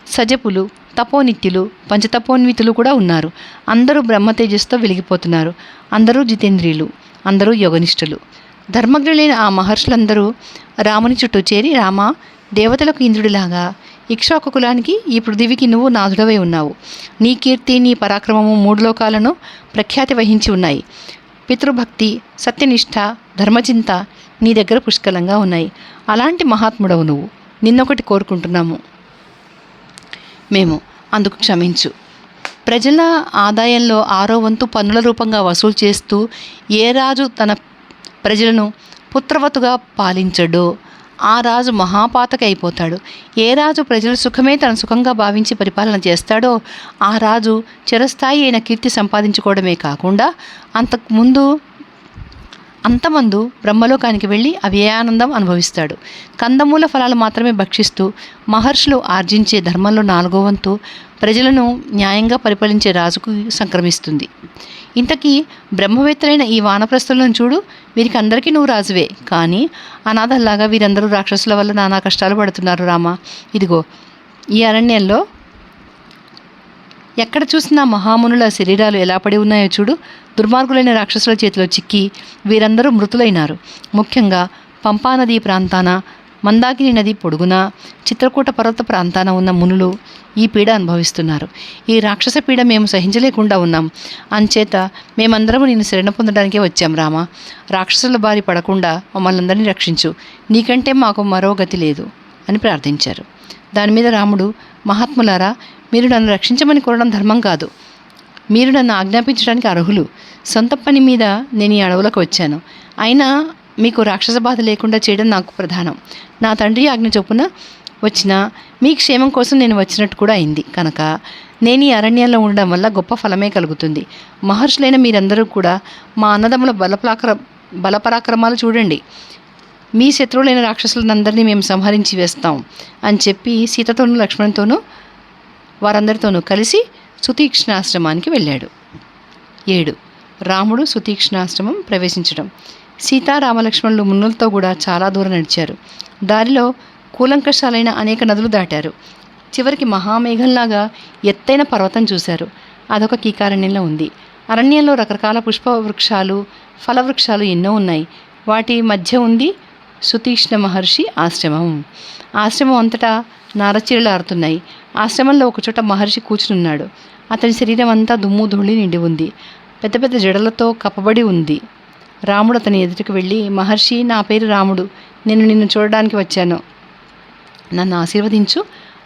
సజపులు, తపోనిత్యులు, పంచతపోన్వితులు కూడా ఉన్నారు. అందరూ బ్రహ్మతేజస్తో వెలిగిపోతున్నారు. అందరూ జితేంద్రియులు, అందరూ యోగనిష్ఠులు. ధర్మజ్ఞులైన ఆ మహర్షులందరూ రాముని చుట్టూ చేరి, రామ, దేవతలకు ఇంద్రుడిలాగా ఇక్ష్వాకు కులానికి, ఈ పృథివికి నువ్వు నాథుడవై ఉన్నావు. నీ కీర్తి, నీ పరాక్రమము 3 లోకాలను ప్రఖ్యాతి వహించి ఉన్నాయి. పితృభక్తి, సత్యనిష్ట, ధర్మచింత నీ దగ్గర పుష్కలంగా ఉన్నాయి. అలాంటి మహాత్ముడవు నువ్వు. నిన్నొకటి కోరుకుంటున్నాము మేము, అందుకు క్షమించు. ప్రజల ఆదాయంలో 6వ వంతు పన్నుల రూపంగా వసూలు చేస్తూ ఏ రాజు తన ప్రజలను పుత్రవతుగా పాలించడో ఆ రాజు మహాపాతకి అయిపోతాడు. ఏ రాజు ప్రజల సుఖమే తన సుఖంగా భావించి పరిపాలన చేస్తాడో ఆ రాజు చిరస్థాయి అయిన కీర్తి సంపాదించుకోవడమే కాకుండా అంతమందు బ్రహ్మలోకానికి వెళ్ళి అవ్యయానందం అనుభవిస్తాడు. కందమూల ఫలాలు మాత్రమే భక్షిస్తూ మహర్షులు ఆర్జించే ధర్మంలో 4వ వంతు ప్రజలను న్యాయంగా పరిపాలించే రాజుకు సంక్రమిస్తుంది. ఇంతకీ బ్రహ్మవేత్తలైన ఈ వానప్రస్థులను చూడు, వీరికి అందరికీ నువ్వు రాజువే, కానీ అనాథల్లాగా వీరందరూ రాక్షసుల వల్ల నానా కష్టాలు పడుతున్నారు రామా. ఇదిగో ఈ అరణ్యంలో ఎక్కడ చూసినా మహామునుల శరీరాలు ఎలా పడి ఉన్నాయో చూడు. దుర్మార్గులైన రాక్షసుల చేతిలో చిక్కి వీరందరూ మృతులైనారు. ముఖ్యంగా పంపానదీ ప్రాంతాన, మందాకిని నది పొడుగున, చిత్రకూట పర్వత ప్రాంతాన ఉన్న మునులు ఈ పీడ అనుభవిస్తున్నారు. ఈ రాక్షస పీడ మేము సహించలేకుండా ఉన్నాం. అంచేత మేమందరము నిన్ను శరణ పొందడానికే వచ్చాం రామా. రాక్షసుల బారి పడకుండా మమ్మల్ని అందరినీ రక్షించు, నీకంటే మాకు మరో గతి లేదు అని ప్రార్థించారు. దాని మీద రాముడు, మహాత్ములారా, మీరు నన్ను రక్షించమని కోరడం ధర్మం కాదు. మీరు నన్ను ఆజ్ఞాపించడానికి అర్హులు. సొంత పని మీద నేను ఈ అడవులకు వచ్చాను. అయినా మీకు రాక్షస బాధ లేకుండా చేయడం నాకు ప్రధానం. నా తండ్రి ఆజ్ఞ చొప్పున వచ్చినా మీ క్షేమం కోసం నేను వచ్చినట్టు కూడా అయింది కనుక నేను ఈ అరణ్యంలో ఉండడం వల్ల గొప్ప ఫలమే కలుగుతుంది. మహర్షులైన మీరందరూ కూడా మా అన్నదమ్ముల బలపరాక్రమాలు చూడండి. మీ శత్రువులైన రాక్షసులందరినీ మేము సంహరించి వేస్తాం అని చెప్పి సీతతోనూ లక్ష్మణుతోనూ వారందరితోనూ కలిసి సుతీక్ష్ణాశ్రమానికి వెళ్ళాడు. 7. రాముడు సుతీక్ష్ణాశ్రమం ప్రవేశించడం. సీతారామలక్ష్మణులు మునులతో కూడా చాలా దూరం నడిచారు. దారిలో కూలంకషాలైన అనేక నదులు దాటారు. చివరికి మహామేఘంలాగా ఎత్తైన పర్వతం చూశారు. అదొక కీకారణ్యంలో ఉంది. అరణ్యంలో రకరకాల పుష్పవృక్షాలు, ఫలవృక్షాలు ఎన్నో ఉన్నాయి. వాటి మధ్య ఉంది సుతీక్ష్ణ మహర్షి ఆశ్రమం. ఆశ్రమం అంతటా నారచీరలు ఆరుతున్నాయి. ఆశ్రమంలో ఒకచోట మహర్షి కూర్చునున్నాడు. అతని శరీరం అంతా దుమ్ము ధూళి నిండి ఉంది. పెద్ద పెద్ద జడలతో కప్పబడి ఉంది. రాముడు అతని ఎదుటికి వెళ్ళి, మహర్షి, నా పేరు రాముడు. నేను నిన్ను చూడడానికి వచ్చాను. నన్ను ఆశీర్వదించు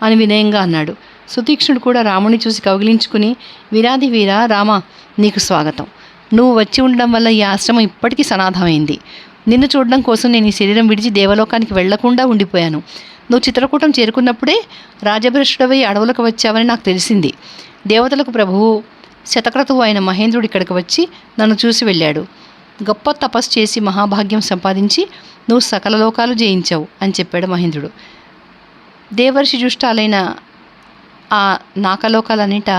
అని వినయంగా అన్నాడు. సుతీక్ష్ణుడు కూడా రాముని చూసి కౌగిలించుకుని, వీరాది వీర రామ, నీకు స్వాగతం. నువ్వు వచ్చి ఉండడం వల్ల ఈ ఆశ్రమం ఇప్పటికీ సనాథమైంది. నిన్ను చూడడం కోసం నేను ఈ శరీరం విడిచి దేవలోకానికి వెళ్లకుండా ఉండిపోయాను. నువ్వు చిత్రకూటం చేరుకున్నప్పుడే రాజభ్రష్టుడవై అడవులకు వచ్చావని నాకు తెలిసింది. దేవతలకు ప్రభువు శతక్రతువు అయిన మహేంద్రుడు ఇక్కడికి వచ్చి నన్ను చూసి వెళ్ళాడు. గొప్ప తపస్సు చేసి మహాభాగ్యం సంపాదించి నువ్వు సకల లోకాలు జయించావు అని చెప్పాడు మహేంద్రుడు. దేవర్షి జుష్టాలైన ఆ నాకలోకాలన్నిట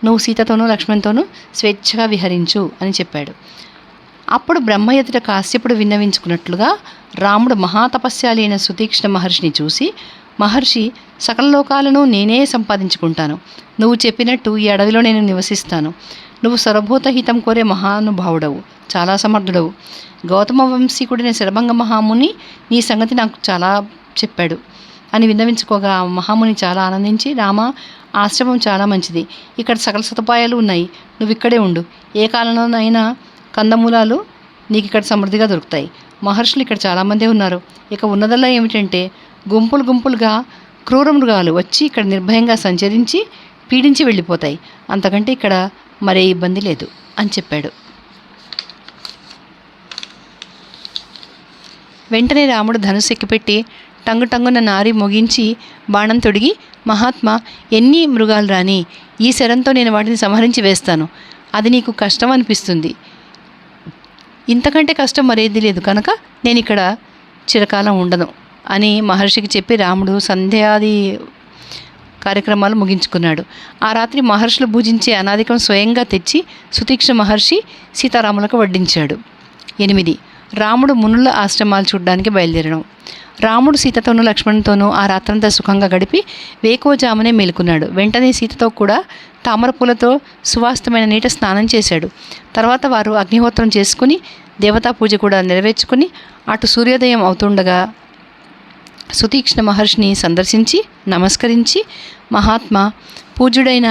నువ్వు సీతతోనూ లక్ష్మణ్తోనూ స్వేచ్ఛగా విహరించు అని చెప్పాడు. అప్పుడు బ్రహ్మ ఎదుట కాశ్యపుడు విన్నవించుకున్నట్లుగా రాముడు మహాతపస్యాలి అయిన సుతీక్ష్ణ మహర్షిని చూసి, మహర్షి, సకల లోకాలను నేనే సంపాదించుకుంటాను. నువ్వు చెప్పినట్టు ఈ అడవిలో నేను నివసిస్తాను. నువ్వు సర్వభూత హితం కోరే మహానుభావుడవు, చాలా సమర్థుడవు. గౌతమ వంశీకుడైన శరభంగ మహాముని నీ సంగతి నాకు చాలా చెప్పాడు అని విన్నవించుకోగా మహాముని చాలా ఆనందించి, రామ, ఆశ్రమం చాలా మంచిది. ఇక్కడ సకల సదుపాయాలు ఉన్నాయి. నువ్వు ఇక్కడే ఉండు. ఏ కాలంలోనైనా కందమూలాలు నీకు ఇక్కడ సమృద్ధిగా దొరుకుతాయి. మహర్షులు ఇక్కడ చాలామందే ఉన్నారు. ఇక ఉన్నదల్లా ఏమిటంటే గుంపులు గుంపులుగా క్రూర మృగాలు వచ్చి ఇక్కడ నిర్భయంగా సంచరించి పీడించి వెళ్ళిపోతాయి. అంతకంటే ఇక్కడ మరే ఇబ్బంది లేదు అని చెప్పాడు. వెంటనే రాముడు ధనుస్సు ఎక్కిపెట్టి టంగున నారి మొగించి బాణం తొడిగి, మహాత్మా, ఎన్ని మృగాలు రాని ఈ శరంతో నేను వాటిని సంహరించి వేస్తాను. అది నీకు కష్టం అనిపిస్తుంది. ఇంతకంటే కష్టం మరేది లేదు కనుక నేను ఇక్కడ చిరకాలం ఉండను అని మహర్షికి చెప్పి రాముడు సంధ్యాది కార్యక్రమాలు ముగించుకున్నాడు. ఆ రాత్రి మహర్షులు పూజించే అనాదికం స్వయంగా తెచ్చి సుతీక్ష్ణ మహర్షి సీతారాములకు వడ్డించాడు. 8. రాముడు మునుల ఆశ్రమాలు చూడడానికి బయలుదేరడం. రాముడు సీతతోనూ లక్ష్మణుతోనూ ఆ రాత్రంతా సుఖంగా గడిపి వేకోజామునే మేలుకున్నాడు. వెంటనే సీతతో కూడా తామరపూలతో సువాస్తమైన నీట స్నానం చేశాడు. తర్వాత వారు అగ్నిహోత్రం చేసుకుని దేవతా పూజ కూడా నెరవేర్చుకుని అటు సూర్యోదయం అవుతుండగా సుతీక్ష్ణ మహర్షిని సందర్శించి నమస్కరించి, మహాత్మా, పూజ్యుడైన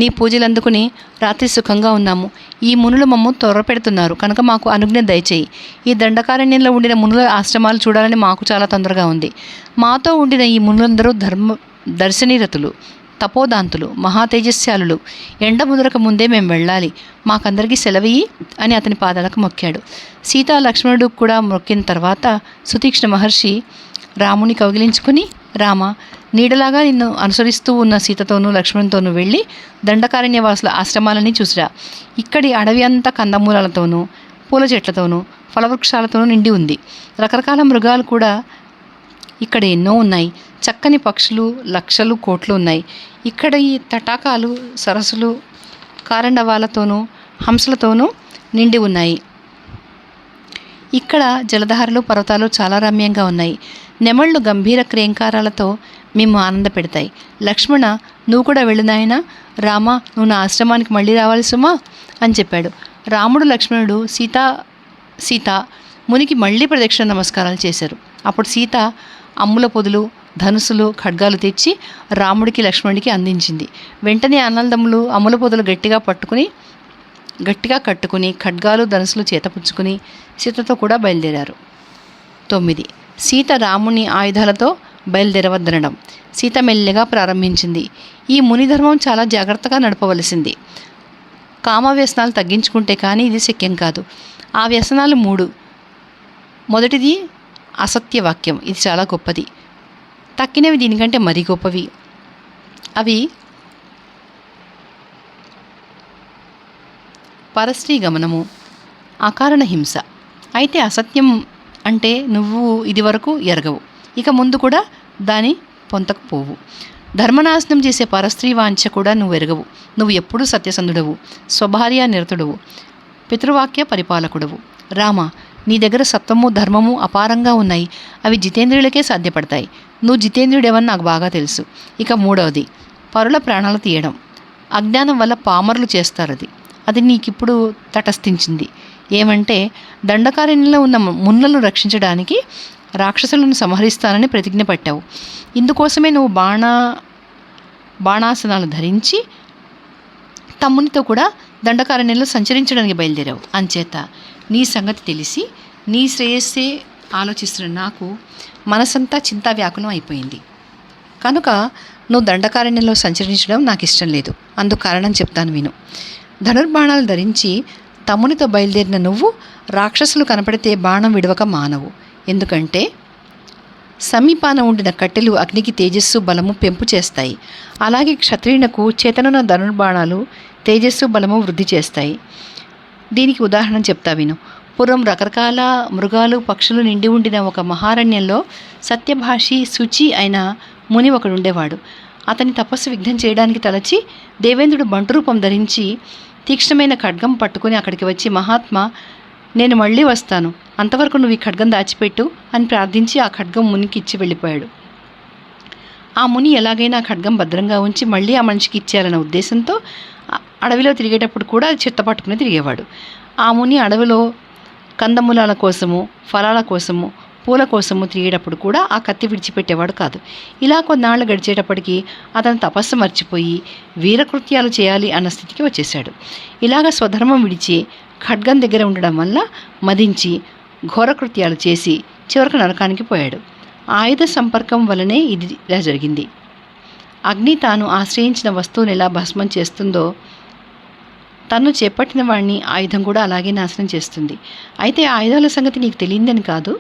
నీ పూజలు అందుకుని రాత్రి సుఖంగా ఉన్నాము. ఈ మునులు మమ్ము త్వరపెడుతున్నారు కనుక మాకు అనుజ్ఞ దయచేయి. ఈ దండకారణ్యంలో ఉండిన మునుల ఆశ్రమాలు చూడాలని మాకు చాలా తొందరగా ఉంది. మాతో ఉండిన ఈ మునులందరూ దర్శనీరతులు. తపోదాంతులు, మహాతేజస్యాలులు. ఎండ ముదరక ముందే మేము వెళ్ళాలి, మాకందరికీ సెలవయ్యి అని అతని పాదాలకు మొక్కాడు. సీతా లక్ష్మణుడు కూడా మొక్కిన తర్వాత సుతీక్ష్ణ మహర్షి రాముని కౌగిలించుకుని, రామ, నీడలాగా నిన్ను అనుసరిస్తూ ఉన్న సీతతోనూ లక్ష్మణునితోనూ వెళ్ళి దండకారణ్యవాసుల ఆశ్రమాలని చూసిరా. ఇక్కడి అడవి అంతా కందమూలాలతోనూ పూల చెట్లతోనూ ఫలవృక్షాలతోనూ నిండి ఉంది. రకరకాల మృగాలు కూడా ఇక్కడ ఎన్నో ఉన్నాయి. చక్కని పక్షులు లక్షలు కోట్లు ఉన్నాయి. ఇక్కడ ఈ తటాకాలు సరస్సులు కారండవాలతోనూ హంసలతోనూ నిండి ఉన్నాయి. ఇక్కడ జలధారలు పర్వతాలు చాలా రమ్యంగా ఉన్నాయి. నెమళ్ళు గంభీర క్రేంకారాలతో మేము ఆనంద పెడతాయి. లక్ష్మణ, నువ్వు కూడా వెళ్ళు నాయనా. రామ, నువ్వు నా ఆశ్రమానికి మళ్ళీ రావాలి సుమా అని చెప్పాడు. రాముడు లక్ష్మణుడు సీత మునికి మళ్ళీ ప్రదక్షిణ నమస్కారాలు చేశారు. అప్పుడు సీత అమ్ముల పొదులు, ధనుసులు, ఖడ్గాలు తెచ్చి రాముడికి లక్ష్మణుడికి అందించింది. వెంటనే అన్నదమ్ములు అమ్ముల పొదులు గట్టిగా కట్టుకుని ఖడ్గాలు ధనుసులు చేతపుచ్చుకుని సీతతో కూడా బయలుదేరారు. 9. సీత రాముని ఆయుధాలతో బయలుదేరవద్దనడం. సీత మెల్లిగా ప్రారంభించింది. ఈ మునిధర్మం చాలా జాగ్రత్తగా నడపవలసింది. కామ వ్యసనాలు తగ్గించుకుంటే కానీ ఇది శక్యం కాదు. ఆ వ్యసనాలు 3. మొదటిది అసత్యవాక్యం. ఇది చాలా గొప్పది. తక్కినవి దీనికంటే మరీ గొప్పవి. అవి పరస్త్రీ గమనము, అకారణ హింస. అయితే అసత్యం అంటే నువ్వు ఇదివరకు ఎరగవు, ఇక ముందు కూడా దాని పొంతకపోవు. ధర్మనాశనం చేసే పరస్త్రీ వాంఛ కూడా నువ్వు ఎరగవు. నువ్వు ఎప్పుడూ సత్యసంధుడవు, స్వభార్య నిరతుడవు, పితృవాక్య పరిపాలకుడవు. రామ, నీ దగ్గర సత్వము ధర్మము అపారంగా ఉన్నాయి. అవి జితేంద్రియులకే సాధ్యపడతాయి. నువ్వు జితేంద్రియుడేవని నాకు బాగా తెలుసు. ఇక 3వది పరుల ప్రాణాలు తీయడం. అజ్ఞానం వల్ల పామరులు చేస్తారది. అది నీకిప్పుడు తటస్థించింది. ఏమంటే దండకారణ్యంలో ఉన్న మున్నలను రక్షించడానికి రాక్షసులను సంహరిస్తానని ప్రతిజ్ఞ పట్టావు. ఇందుకోసమే నువ్వు బాణాసనాలు ధరించి తమ్మునితో కూడా దండకారణ్యంలో సంచరించడానికి బయలుదేరావు. అంచేత నీ సంగతి తెలిసి నీ శ్రేయస్సే ఆలోచిస్తున్న నాకు మనసంతా చింతా వ్యాకులం అయిపోయింది. కనుక నువ్వు దండకారణ్యంలో సంచరించడం నాకు ఇష్టం లేదు. అందుకు కారణం చెప్తాను విను. ధనుర్బాణాలు ధరించి తమ్మునితో బయలుదేరిన నువ్వు రాక్షసులు కనపడితే బాణం విడవక మానవు. ఎందుకంటే సమీపాన ఉండిన కట్టెలు అగ్నికి తేజస్సు బలము పెంపు చేస్తాయి. అలాగే క్షత్రియునకు చేతనున్న ధనుర్బాణాలు తేజస్సు బలము వృద్ధి చేస్తాయి. దీనికి ఉదాహరణ చెప్తా విను. పూర్వం రకరకాల మృగాలు పక్షులు నిండి ఉండిన ఒక మహారణ్యంలో సత్యభాషి శుచి అయిన ముని ఒకడుండేవాడు. అతని తపస్సు విఘ్నం చేయడానికి తలచి దేవేంద్రుడు బంటు రూపం ధరించి తీక్ష్ణమైన ఖడ్గం పట్టుకుని అక్కడికి వచ్చి, మహాత్మా, నేను మళ్ళీ వస్తాను, అంతవరకు నువ్వు ఈ ఖడ్గం దాచిపెట్టు అని ప్రార్థించి ఆ ఖడ్గం మునికి ఇచ్చి వెళ్ళిపోయాడు. ఆ ముని ఎలాగైనా ఆ ఖడ్గం భద్రంగా ఉంచి మళ్ళీ ఆ మనిషికి ఇచ్చేయాలన్న ఉద్దేశంతో అడవిలో తిరిగేటప్పుడు కూడా చెత్త పట్టుకుని తిరిగేవాడు. ఆ ముని అడవిలో కందమూలాల కోసము, ఫలాల కోసము, పూల కోసము తిరిగేటప్పుడు కూడా ఆ కత్తి విడిచిపెట్టేవాడు కాదు. ఇలా కొన్నాళ్ళు గడిచేటప్పటికీ అతను తపస్సు మర్చిపోయి వీరకృత్యాలు చేయాలి అన్న స్థితికి వచ్చేశాడు. ఇలాగ స్వధర్మం విడిచి ఖడ్గం దగ్గర ఉండడం వల్ల మదించి ఘోరకృత్యాలు చేసి చివరకు నరకానికి పోయాడు. ఆయుధ సంపర్కం వలనే ఇది ఇలా జరిగింది. అగ్ని తాను ఆశ్రయించిన వస్తువుని ఎలా భస్మం చేస్తుందో తను చేపట్టిన వాడిని ఆయుధం కూడా అలాగే నాశనం చేస్తుంది. అయితే ఆయుధాల సంగతి నీకు తెలియదని కాదు,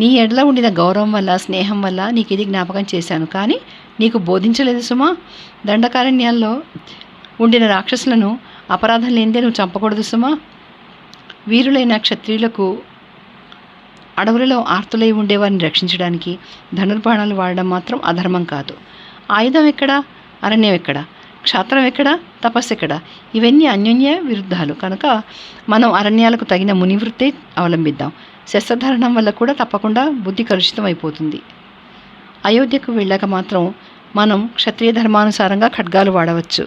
నీ ఎడల ఉండిన గౌరవం వల్ల స్నేహం వల్ల నీకు ఇది జ్ఞాపకం చేశాను. కానీ నీకు బోధించలేదు సుమా. దండకారణ్యాల్లో ఉండిన రాక్షసులను అపరాధం లేనిదే నువ్వు చంపకూడదు సుమా. వీరులైన క్షత్రియులకు అడవులలో ఆర్తులై ఉండేవారిని రక్షించడానికి ధనుర్బాణాలు వాడడం మాత్రం అధర్మం కాదు. ఆయుధం ఎక్కడా, అరణ్యం ఎక్కడా, క్షాత్రం ఎక్కడా, తపస్సు ఎక్కడా? ఇవన్నీ అన్యోన్య విరుద్ధాలు. కనుక మనం అరణ్యాలకు తగిన మునివృత్తే అవలంబిద్దాం. శస్త్రధారణం వల్ల కూడా తప్పకుండా బుద్ధి కలుషితం అయిపోతుంది. అయోధ్యకు వెళ్ళాక మాత్రం మనం క్షత్రియ ధర్మానుసారంగా ఖడ్గాలు వాడవచ్చు.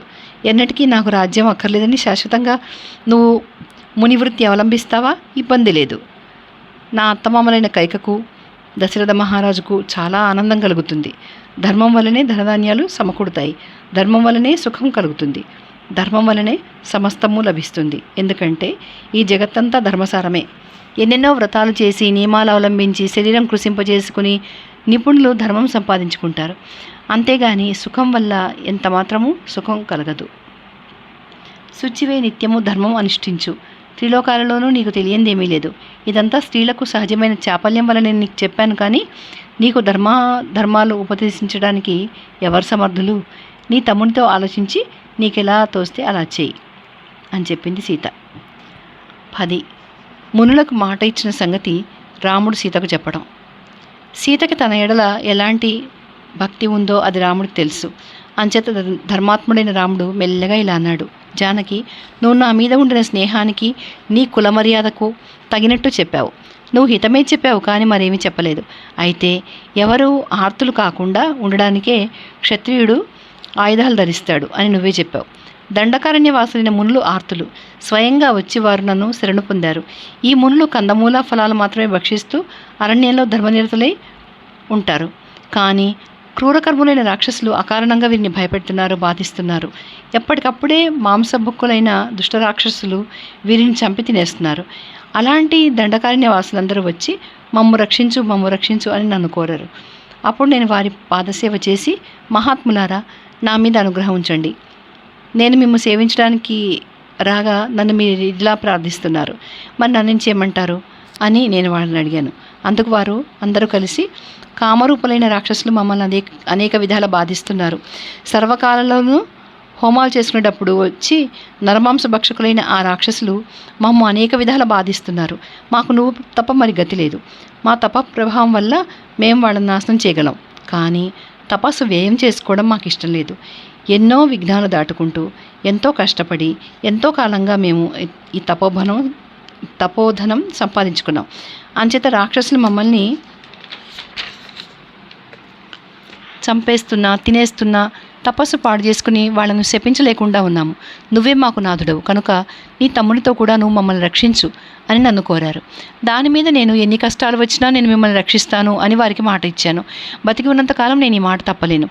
ఎన్నటికీ నాకు రాజ్యం అక్కర్లేదని శాశ్వతంగా నువ్వు మునివృత్తి అవలంబిస్తావా? ఇబ్బంది లేదు. నా అత్తమామలైన కైకకు, దశరథ మహారాజుకు చాలా ఆనందం కలుగుతుంది. ధర్మం వల్లనే ధనధాన్యాలు సమకూడుతాయి. ధర్మం వల్లనే సుఖం కలుగుతుంది. ధర్మం వల్లనే సమస్తము లభిస్తుంది. ఎందుకంటే ఈ జగత్తంతా ధర్మసారమే. ఎన్నెన్నో వ్రతాలు చేసి నియమాలు అవలంబించి శరీరం కృషింపజేసుకుని నిపుణులు ధర్మం సంపాదించుకుంటారు. అంతేగాని సుఖం వల్ల ఎంత మాత్రము సుఖం కలగదు. శుచివే నిత్యము ధర్మం అనుష్ఠించు. త్రిలోకాలలోనూ నీకు తెలియందేమీ లేదు. ఇదంతా స్త్రీలకు సహజమైన చాపల్యం వల్ల నేను నీకు చెప్పాను, కానీ నీకు ధర్మాలు ఉపదేశించడానికి ఎవరు సమర్థులు? నీ తమ్మునితో ఆలోచించి నీకెలా తోస్తే అలా చేయి అని చెప్పింది సీత. 10. మునులకు మాట ఇచ్చిన సంగతి రాముడు సీతకు చెప్పడం. సీతకి తన ఎడల ఎలాంటి భక్తి ఉందో అది రాముడికి తెలుసు. అంచేత ధర్మాత్ముడైన రాముడు మెల్లగా ఇలా అన్నాడు, జానకి, నువ్వు నా మీద ఉండిన స్నేహానికి నీ కుల మర్యాదకు తగినట్టు చెప్పావు. నువ్వు హితమే చెప్పావు, కానీ మరేమీ చెప్పలేదు. అయితే ఎవరు ఆర్తులు కాకుండా ఉండడానికే క్షత్రియుడు ఆయుధాలు ధరిస్తాడు అని నువ్వే చెప్పావు. దండకారణ్య వాసులైన మునులు ఆర్తులు. స్వయంగా వచ్చి వారు నన్ను శరణు పొందారు. ఈ మునులు కందమూల ఫలాలు మాత్రమే భక్షిస్తూ అరణ్యంలో ధర్మనిరతులై ఉంటారు. కానీ క్రూరకర్ములైన రాక్షసులు అకారణంగా వీరిని భయపెడుతున్నారు, బాధిస్తున్నారు. ఎప్పటికప్పుడే మాంసభుక్కులైన దుష్టరాక్షసులు వీరిని చంపి తినేస్తున్నారు. అలాంటి దండకారణ్య వాసులందరూ వచ్చి మమ్ము రక్షించు అని నన్ను కోరారు. అప్పుడు నేను వారి పాదసేవ చేసి, మహాత్ములారా, నా మీద అనుగ్రహం ఉంచండి, నేను మిమ్ము సేవించడానికి రాగా నన్ను మీరు ఇలా ప్రార్థిస్తున్నారు, మరి నన్ను చేయమంటారు అని నేను వాళ్ళని అడిగాను. అందుకు వారు అందరూ కలిసి, కామరూపులైన రాక్షసులు మమ్మల్ని అనేక విధాల బాధిస్తున్నారు. సర్వకాలంలోనూ హోమాలు చేసుకునేటప్పుడు వచ్చి నరమాంస భక్షకులైన ఆ రాక్షసులు మమ్మ అనేక విధాల బాధిస్తున్నారు. మాకు నువ్వు తప్ప మరి గతి లేదు. మా తప ప్రభావం వల్ల మేము వాళ్ళని నాశనం చేయగలం, కానీ తపస్సు వ్యయం చేసుకోవడం మాకు ఇష్టం లేదు. ఎన్నో విఘ్నాలు దాటుకుంటూ ఎంతో కష్టపడి ఎంతో కాలంగా మేము ఈ తపోధనం సంపాదించుకున్నాం. అంచేత రాక్షసులు మమ్మల్ని చంపేస్తున్నా, తినేస్తున్నా, తపస్సు పాడు చేసుకుని వాళ్ళను శపించలేకుండా ఉన్నాము. నువ్వే మాకు నాథుడవు కనుక నీ తమ్ముడితో కూడా నువ్వు మమ్మల్ని రక్షించు అని నన్ను కోరారు. దాని మీద నేను ఎన్ని కష్టాలు వచ్చినా నేను మిమ్మల్ని రక్షిస్తాను అని వారికి మాట ఇచ్చాను. బతికి ఉన్నంతకాలం నేను ఈ మాట తప్పలేను.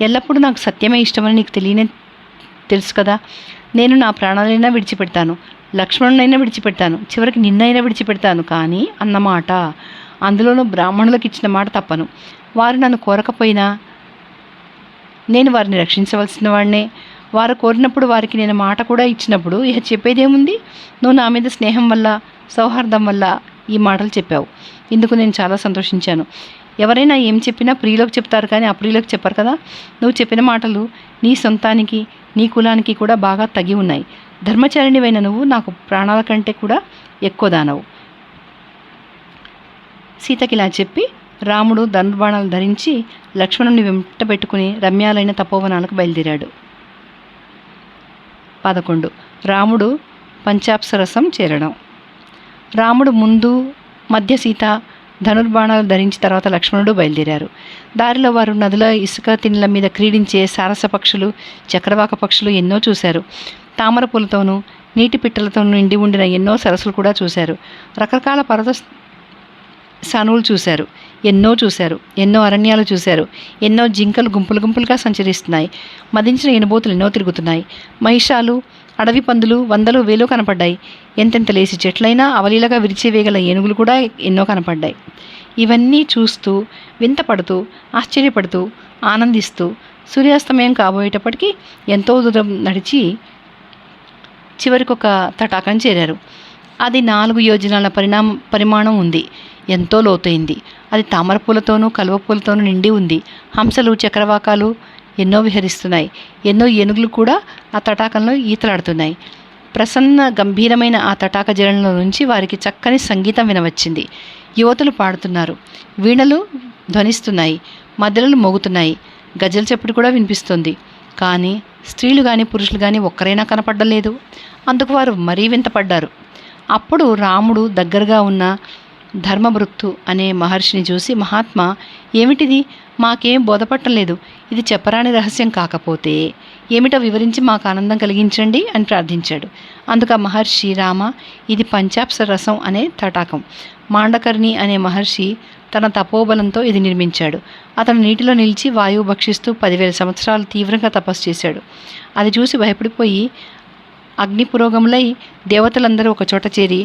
ఎల్లప్పుడూ నాకు సత్యమే ఇష్టమని నీకు తెలుసు కదా. నేను నా ప్రాణాలైనా విడిచిపెడతాను, లక్ష్మణునైనా విడిచిపెడతాను, చివరికి నిన్నైనా విడిచిపెడతాను, కానీ అన్నమాట, అందులోనూ బ్రాహ్మణులకు ఇచ్చిన మాట తప్పను. వారు నన్ను కోరకపోయినా నేను వారిని రక్షించవలసిన వాడినే. వారు కోరినప్పుడు వారికి నేను మాట కూడా ఇచ్చినప్పుడు ఇక చెప్పేదేముంది? నువ్వు నా మీద స్నేహం వల్ల, సౌహార్దం వల్ల ఈ మాటలు చెప్పావు. ఇందుకు నేను చాలా సంతోషించాను. ఎవరైనా ఏం చెప్పినా ప్రియులకు చెప్తారు, కానీ అప్రియులకు చెప్పరు కదా. నువ్వు చెప్పిన మాటలు నీ సొంతానికి, నీ కులానికి కూడా బాగా తగి ఉన్నాయి. ధర్మచారిణివైన నువ్వు నాకు ప్రాణాల కంటే కూడా ఎక్కువ దానవు. సీతకిలా చెప్పి రాముడు ధనుర్బాణాలు ధరించి లక్ష్మణుని వెంట పెట్టుకుని రమ్యాలైన తపోవనాలకు బయలుదేరాడు. 11. రాముడు పంచాప్సరసం చేరడం. రాముడు ముందు, మధ్య సీత ధనుర్బాణాలు ధరించి తర్వాత లక్ష్మణుడు బయలుదేరారు. దారిలో వారు నదుల ఇసుక తిన్నెల మీద క్రీడించే సారస పక్షులు, చక్రవాక పక్షులు ఎన్నో చూశారు. తామర పూలతోనూ నీటి పిట్టలతోనూ నిండి ఉండిన ఎన్నో సరస్సులు కూడా చూశారు. రకరకాల పర్వత సానువులు చూశారు, ఎన్నో అరణ్యాలు చూశారు. ఎన్నో జింకలు గుంపులుగా సంచరిస్తున్నాయి. మదించిన ఎనుబోతులు ఎన్నో తిరుగుతున్నాయి. మహిషాలు, అడవి పందులు వందలు వేలు కనపడ్డాయి. ఎంతెంత లేసి చెట్లైనా అవలీలగా విరిచేవేగల ఏనుగులు కూడా ఎన్నో కనపడ్డాయి. ఇవన్నీ చూస్తూ, వింతపడుతూ, ఆశ్చర్యపడుతూ, ఆనందిస్తూ సూర్యాస్తమయం కాబోయేటప్పటికీ ఎంతో దూరం నడిచి చివరికి ఒక తటాకం చేరారు. అది 4 యోజనాల పరిమాణం ఉంది. ఎంతో లోతైంది. అది తామరపూలతోనూ కలువపూలతోనూ నిండి ఉంది. హంసలు, చక్రవాకాలు ఎన్నో విహరిస్తున్నాయి. ఎన్నో ఏనుగులు కూడా ఆ తటాకంలో ఈతలాడుతున్నాయి. ప్రసన్న గంభీరమైన ఆ తటాక జలంలో నుంచి వారికి చక్కని సంగీతం వినవచ్చింది. యువతులు పాడుతున్నారు, వీణలు ధ్వనిస్తున్నాయి, మద్దెలు మోగుతున్నాయి, గజల చప్పుడు కూడా వినిపిస్తుంది. కానీ స్త్రీలు కానీ పురుషులు కానీ ఒక్కరైనా కనపడడం లేదు. అందుకు వారు మరీ వింతపడ్డారు. అప్పుడు రాముడు దగ్గరగా ఉన్న ధర్మభృత్తు అనే మహర్షిని చూసి, మహాత్మా, ఏమిటిది? మాకేం బోధపట్టలేదు. ఇది చెప్పరాని రహస్యం కాకపోతే ఏమిటో వివరించి మాకు ఆనందం కలిగించండి అని ప్రార్థించాడు. అందుకు ఆ మహర్షి, రామ, ఇది పంచాప్సర రసం అనే తటాకం. మాండకర్ణి అనే మహర్షి తన తపోబలంతో ఇది నిర్మించాడు. అతను నీటిలో నిలిచి వాయువు భక్షిస్తూ 10,000 సంవత్సరాలు తీవ్రంగా తపస్సు చేశాడు. అది చూసి భయపడిపోయి అగ్ని పురోగములై దేవతలందరూ ఒకచోట చేరి,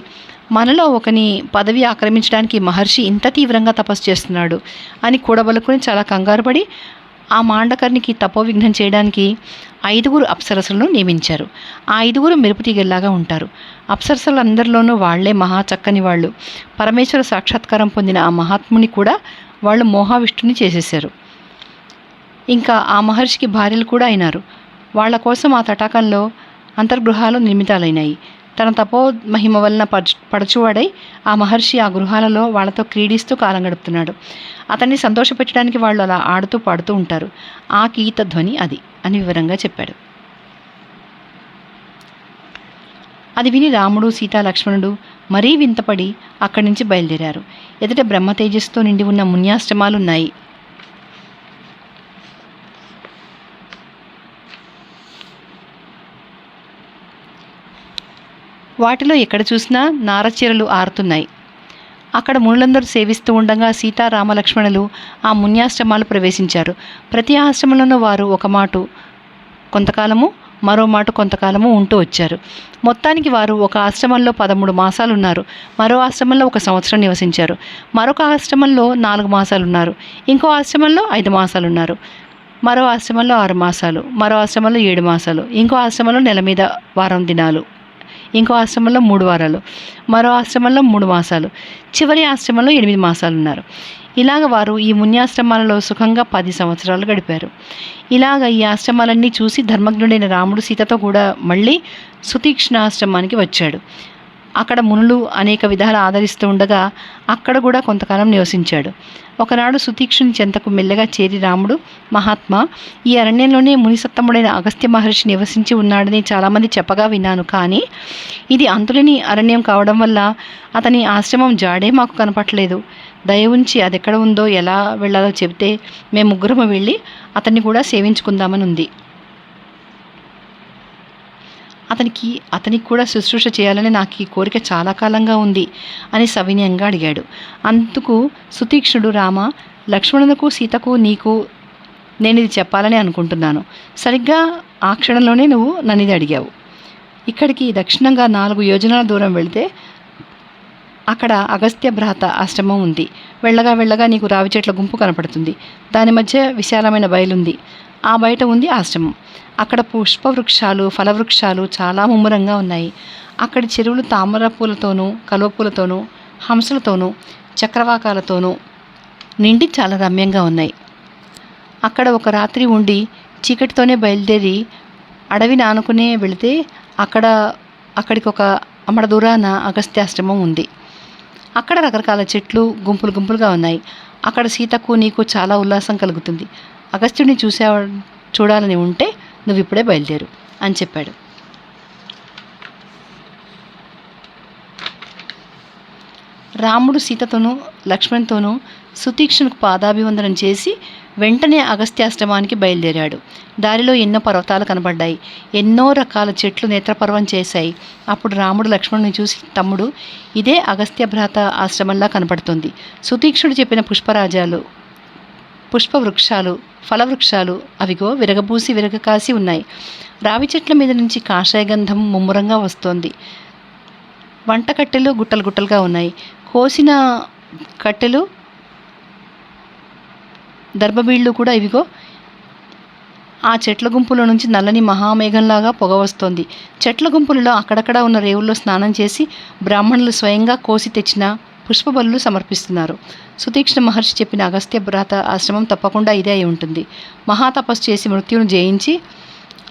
మనలో ఒకని పదవి ఆక్రమించడానికి మహర్షి ఇంత తీవ్రంగా తపస్సు చేస్తున్నాడు అని కూడబలుకుని చాలా కంగారుపడి ఆ మాండకర్ణికి తపోవిఘ్నం చేయడానికి 5 అప్సరసలను నియమించారు. ఆ 5 మెరుపు తీగల్లాగా ఉంటారు. అప్సరసలందరిలోనూ వాళ్లే మహా చక్కని వాళ్ళు. పరమేశ్వర సాక్షాత్కారం పొందిన ఆ మహాత్ముని కూడా వాళ్ళు మోహావిష్టుని చేసేశారు. ఇంకా ఆ మహర్షికి భార్యలు కూడా అయినారు. వాళ్ల కోసం ఆ తటాకంలో అంతర్గృహాలు నిర్మితాలైనాయి. తన తపో మహిమ వలన పడచువాడై ఆ మహర్షి ఆ గృహాలలో వాళ్లతో క్రీడిస్తూ కాలం గడుపుతున్నాడు. అతన్ని సంతోషపెట్టడానికి వాళ్ళు అలా ఆడుతూ పాడుతూ ఉంటారు. ఆ గీత ధ్వని అది అని వివరంగా చెప్పాడు. అది విని రాముడు, సీతా, లక్ష్మణుడు మరీ వింతపడి అక్కడి నుంచి బయలుదేరారు. ఎదుట బ్రహ్మ తేజస్సుతో నిండి ఉన్న మున్యాశ్రమాలున్నాయి. వాటిలో ఎక్కడ చూసినా నారచీరలు ఆరుతున్నాయి. అక్కడ మునులందరూ సేవిస్తూ ఉండగా సీతా, రామలక్ష్మణులు ఆ మున్యాశ్రమాలు ప్రవేశించారు. ప్రతి ఆశ్రమంలోనూ వారు ఒక మాటు కొంతకాలము, మరో మాట కొంతకాలము ఉంటూ వచ్చారు. మొత్తానికి వారు ఒక ఆశ్రమంలో 13 మాసాలు ఉన్నారు. మరో ఆశ్రమంలో 1 సంవత్సరం నివసించారు. మరొక ఆశ్రమంలో 4 మాసాలు ఉన్నారు. ఇంకో ఆశ్రమంలో 5 మాసాలు ఉన్నారు. మరో ఆశ్రమంలో 6 మాసాలు, మరో ఆశ్రమంలో 7 మాసాలు, ఇంకో ఆశ్రమంలో నెల మీద వారం దినాలు, ఇంకో ఆశ్రమంలో 3 వారాలు, మరో ఆశ్రమంలో 3 మాసాలు, చివరి ఆశ్రమంలో 8 మాసాలు ఉన్నారు. ఇలాగ వారు ఈ మున్యాశ్రమాలలో సుఖంగా 10 సంవత్సరాలు గడిపారు. ఇలాగ ఈ ఆశ్రమాలన్నీ చూసి ధర్మజ్ఞుడైన రాముడు సీతతో కూడా మళ్ళీ సుతీక్ష్ణాశ్రమానికి వచ్చాడు. అక్కడ మునులు అనేక విధాలు ఆదరిస్తూ ఉండగా అక్కడ కూడా కొంతకాలం నివసించాడు. ఒకనాడు సుతీక్షుని చెంతకు మెల్లగా చేరి రాముడు, మహాత్మా, ఈ అరణ్యంలోనే మునిసత్తముడైన అగస్త్య మహర్షి నివసించి ఉన్నాడని చాలామంది చెప్పగా విన్నాను. కానీ ఇది అంతులేని అరణ్యం కావడం వల్ల అతని ఆశ్రమం జాడే మాకు కనపట్లేదు. దయ ఉంచి అది ఎక్కడ ఉందో, ఎలా వెళ్ళాలో చెబితే మేము ముగ్గురము వెళ్ళి అతన్ని కూడా సేవించుకుందామని ఉంది. అతనికి కూడా శుశ్రూష చేయాలని నాకు ఈ కోరిక చాలా కాలంగా ఉంది అని సవినయంగా అడిగాడు. అందుకు సుతీక్ష్ణుడు, రామ, లక్ష్మణునకు, సీతకు, నీకు నేను ఇది చెప్పాలని అనుకుంటున్నాను. సరిగ్గా ఆ క్షణంలోనే నువ్వు నన్ను ఇది అడిగావు. ఇక్కడికి దక్షిణంగా 4 యోజనాల దూరం వెళితే అక్కడ అగస్త్య భ్రాత ఆశ్రమం ఉంది. వెళ్ళగా వెళ్ళగా నీకు రావి చెట్ల గుంపు కనపడుతుంది. దాని మధ్య విశాలమైన బయలుంది. ఆ బయట ఉంది ఆశ్రమం. అక్కడ పుష్పవృక్షాలు, ఫలవృక్షాలు చాలా ముమ్మరంగా ఉన్నాయి. అక్కడి చెరువులు తామర పూలతోనూ, కలువ పూలతోనూ, హంసలతోనూ, చక్రవాకాలతోనూ నిండి చాలా రమ్యంగా ఉన్నాయి. అక్కడ ఒక రాత్రి ఉండి చీకటితోనే బయలుదేరి అడవిని ఆనుకునే వెళితే అక్కడికి ఒక అమ్మడ దూరాన అగస్త్యాశ్రమం ఉంది. అక్కడ రకరకాల చెట్లు గుంపులు గుంపులుగా ఉన్నాయి. అక్కడ సీతకు, నీకు చాలా ఉల్లాసం కలుగుతుంది. అగస్త్యుడిని చూడాలని ఉంటే నువ్వు ఇప్పుడే బయలుదేరు అని చెప్పాడు. రాముడు సీతతోనూ లక్ష్మణ్తోనూ సుతీక్ష్ణునికి పాదాభివందనం చేసి వెంటనే అగస్త్యాశ్రమానికి బయలుదేరాడు. దారిలో ఎన్నో పర్వతాలు కనబడ్డాయి. ఎన్నో రకాల చెట్లు నేత్రపర్వం చేశాయి. అప్పుడు రాముడు లక్ష్మణుని చూసి, తమ్ముడు, ఇదే అగస్త్య భ్రాత ఆశ్రమంలా కనపడుతుంది. సుతీక్ష్ణుడు చెప్పిన పుష్పవృక్షాలు, ఫలవృక్షాలు అవిగో విరగబూసి విరగకాసి ఉన్నాయి. రావి చెట్ల మీద నుంచి కాషాయ గంధం ముమ్మరంగా వస్తోంది. వంట కట్టెలు గుట్టలు గుట్టలుగా ఉన్నాయి. కోసిన కట్టెలు, దర్భబీళ్లు కూడా ఇవిగో. ఆ చెట్ల గుంపులో నుంచి నల్లని మహామేఘంలాగా పొగ వస్తోంది. చెట్ల గుంపులలో అక్కడక్కడ ఉన్న రేవుల్లో స్నానం చేసి బ్రాహ్మణులు స్వయంగా కోసి తెచ్చిన పుష్పబలులు సమర్పిస్తున్నారు. సుతీక్ష్ణ మహర్షి చెప్పిన అగస్త్య భ్రాత ఆశ్రమం తప్పకుండా ఇదే అయి ఉంటుంది. మహాతపస్సు చేసి మృత్యువును జయించి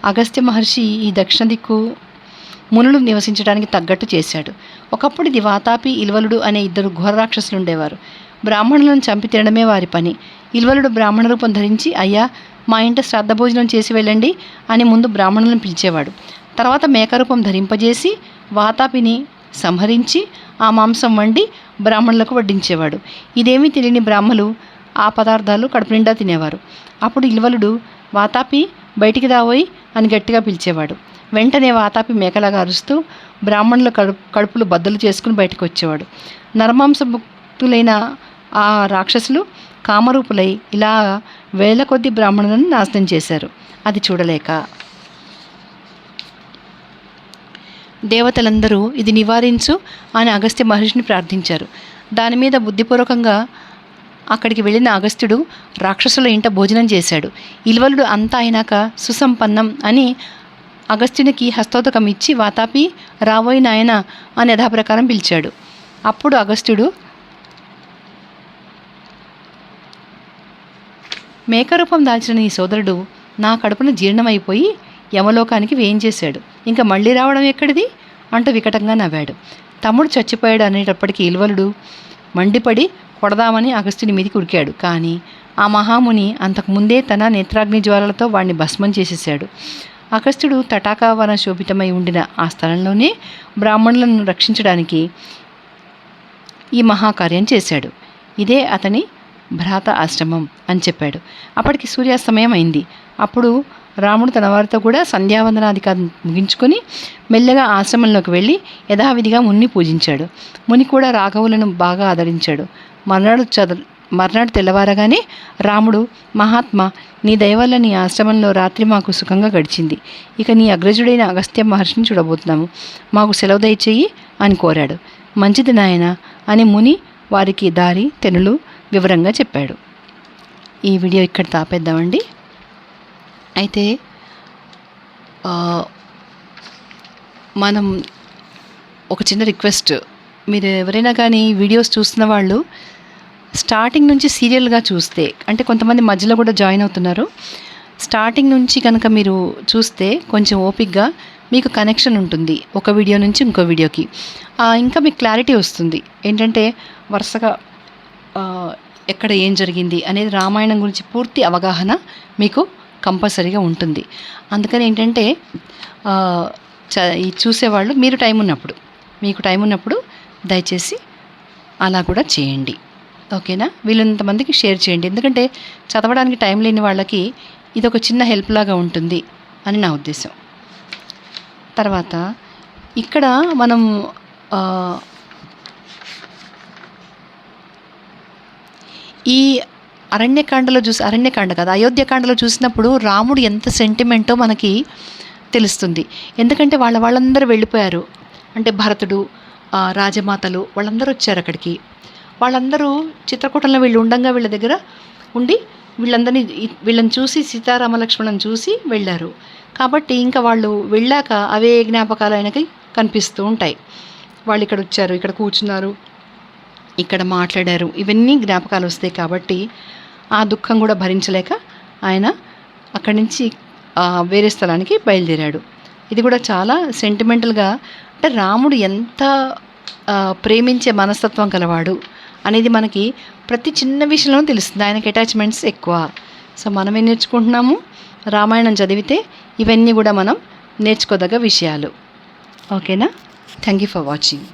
అగస్త్య మహర్షి ఈ దక్షిణ దిక్కు మునులు నివసించడానికి తగ్గట్టు చేశాడు. ఒకప్పుడు ఇది వాతాపి, ఇల్వలుడు అనే 2 ఘోర రాక్షసులు ఉండేవారు. బ్రాహ్మణులను చంపి తినడమే వారి పని. ఇల్వలుడు బ్రాహ్మణ రూపం ధరించి, అయ్యా, మా ఇంట శ్రాద్ధ భోజనం చేసి వెళ్ళండి అని ముందు బ్రాహ్మణులను పిలిచేవాడు. తర్వాత మేకరూపం ధరింపజేసి వాతాపిని సంహరించి ఆ మాంసం వండి బ్రాహ్మణులకు వడ్డించేవాడు. ఇదేమీ తెలియని బ్రాహ్మలు ఆ పదార్థాలు కడుపు నిండా తినేవారు. అప్పుడు ఇల్వలుడు, వాతాపి, బయటికి రావోయ్ అని గట్టిగా పిలిచేవాడు. వెంటనే వాతాపి మేకలాగా అరుస్తూ బ్రాహ్మణుల కడుపులు బద్దలు చేసుకుని బయటకు వచ్చేవాడు. నరమాంసభుక్తులైన ఆ రాక్షసులు కామరూపులై ఇలా వేల కొద్ది బ్రాహ్మణులను నాశనం చేశారు. అది చూడలేక దేవతలందరూ ఇది నివారించు అని అగస్త్య మహర్షిని ప్రార్థించారు. దాని మీద బుద్ధిపూర్వకంగా అక్కడికి వెళ్ళిన అగస్త్యుడు రాక్షసుల ఇంట భోజనం చేశాడు. ఇల్వలుడు అంతా అయినాక సుసంపన్నం అని అగస్త్యునికి హస్తోదకం ఇచ్చి వాతాపి రాబోయి నాయన అని యథాప్రకారం పిలిచాడు. అప్పుడు అగస్త్యుడు, మేకరూపం దాల్చిన నీ సోదరుడు నా కడుపున జీర్ణమైపోయి యమలోకానికి వేయించేశాడు, ఇంకా మళ్ళీ రావడం ఎక్కడిది అంటూ వికటంగా నవ్వాడు. తమ్ముడు చచ్చిపోయాడు అనేటప్పటికీ ఇల్వలుడు మండిపడి కొడదామని అగస్త్యుని మీదికి ఉరికాడు. కానీ ఆ మహాముని అంతకుముందే తన నేత్రాగ్ని జ్వాలలతో వాడిని భస్మం చేసేశాడు. అగస్త్యుడు తటాకావన శోభితమై ఉండిన ఆ స్థలంలోనే బ్రాహ్మణులను రక్షించడానికి ఈ మహాకార్యం చేశాడు. ఇదే అతని భ్రాత ఆశ్రమం అని చెప్పాడు. అప్పటికి సూర్యాస్తమయం అయింది. అప్పుడు రాముడు తన వారితో కూడా సంధ్యావందనాధికారం ముగించుకొని మెల్లగా ఆశ్రమంలోకి వెళ్ళి యథావిధిగా ముని పూజించాడు. ముని కూడా రాఘవులను బాగా ఆదరించాడు. మర్నాడు తెల్లవారగానే రాముడు, మహాత్మా, నీ దయవల్ల నీ ఆశ్రమంలో రాత్రి మాకు సుఖంగా గడిచింది. ఇక నీ అగ్రజుడైన అగస్త్య మహర్షిని చూడబోతున్నాము. మాకు సెలవు దయచేయి అని కోరాడు. మంచిది నాయన అని ముని వారికి దారి తెనులు వివరంగా చెప్పాడు. ఈ వీడియో ఇక్కడ తాపేద్దామండి. అయితే మనం ఒక చిన్న రిక్వెస్ట్, మీరు ఎవరైనా కానీ వీడియోస్ చూస్తున్న వాళ్ళు స్టార్టింగ్ నుంచి సీరియల్గా చూస్తే, అంటే కొంతమంది మధ్యలో కూడా జాయిన్ అవుతున్నారు, స్టార్టింగ్ నుంచి కనుక మీరు చూస్తే కొంచెం ఓపిక్గా మీకు కనెక్షన్ ఉంటుంది ఒక వీడియో నుంచి ఇంకో వీడియోకి. ఇంకా మీకు క్లారిటీ వస్తుంది. ఏంటంటే వరుసగా ఎక్కడ ఏం జరిగింది అనేది రామాయణం గురించి పూర్తి అవగాహన మీకు కంపల్సరీగా ఉంటుంది. అందుకని ఏంటంటే చూసేవాళ్ళు మీకు టైం ఉన్నప్పుడు దయచేసి అలా కూడా చేయండి. ఓకేనా? వీళ్ళంతమందికి షేర్ చేయండి. ఎందుకంటే చదవడానికి టైం లేని వాళ్ళకి ఇది ఒక చిన్న హెల్ప్ లాగా ఉంటుంది అని నా ఉద్దేశం. తర్వాత ఇక్కడ మనం ఈ అయోధ్యకాండలో చూసినప్పుడు రాముడు ఎంత సెంటిమెంటో మనకి తెలుస్తుంది. ఎందుకంటే వాళ్ళందరూ వెళ్ళిపోయారు. అంటే భరతుడు, రాజమాతలు వాళ్ళందరూ వచ్చారు అక్కడికి. వాళ్ళందరూ చిత్రకూటంలో వీళ్ళు ఉండంగా వీళ్ళ దగ్గర ఉండి వీళ్ళని చూసి సీతారామలక్ష్మణులను చూసి వెళ్ళారు. కాబట్టి ఇంకా వాళ్ళు వెళ్ళాక అవే జ్ఞాపకాలు ఆయనకి కనిపిస్తూ ఉంటాయి. వాళ్ళు ఇక్కడ వచ్చారు, ఇక్కడ కూర్చున్నారు, ఇక్కడ మాట్లాడారు, ఇవన్నీ జ్ఞాపకాలు వస్తాయి. కాబట్టి ఆ దుఃఖం కూడా భరించలేక ఆయన అక్కడి నుంచి వేరే స్థలానికి బయలుదేరాడు. ఇది కూడా చాలా సెంటిమెంటల్గా, అంటే రాముడు ఎంత ప్రేమించే మనస్తత్వం కలవాడు అనేది మనకి ప్రతి చిన్న విషయంలో తెలుస్తుంది. ఆయనకి అటాచ్మెంట్స్ ఎక్కువ. సో మనం ఏం నేర్చుకుంటున్నాము? రామాయణం చదివితే ఇవన్నీ కూడా మనం నేర్చుకోదగ్గ విషయాలు. ఓకేనా? Thank you for watching.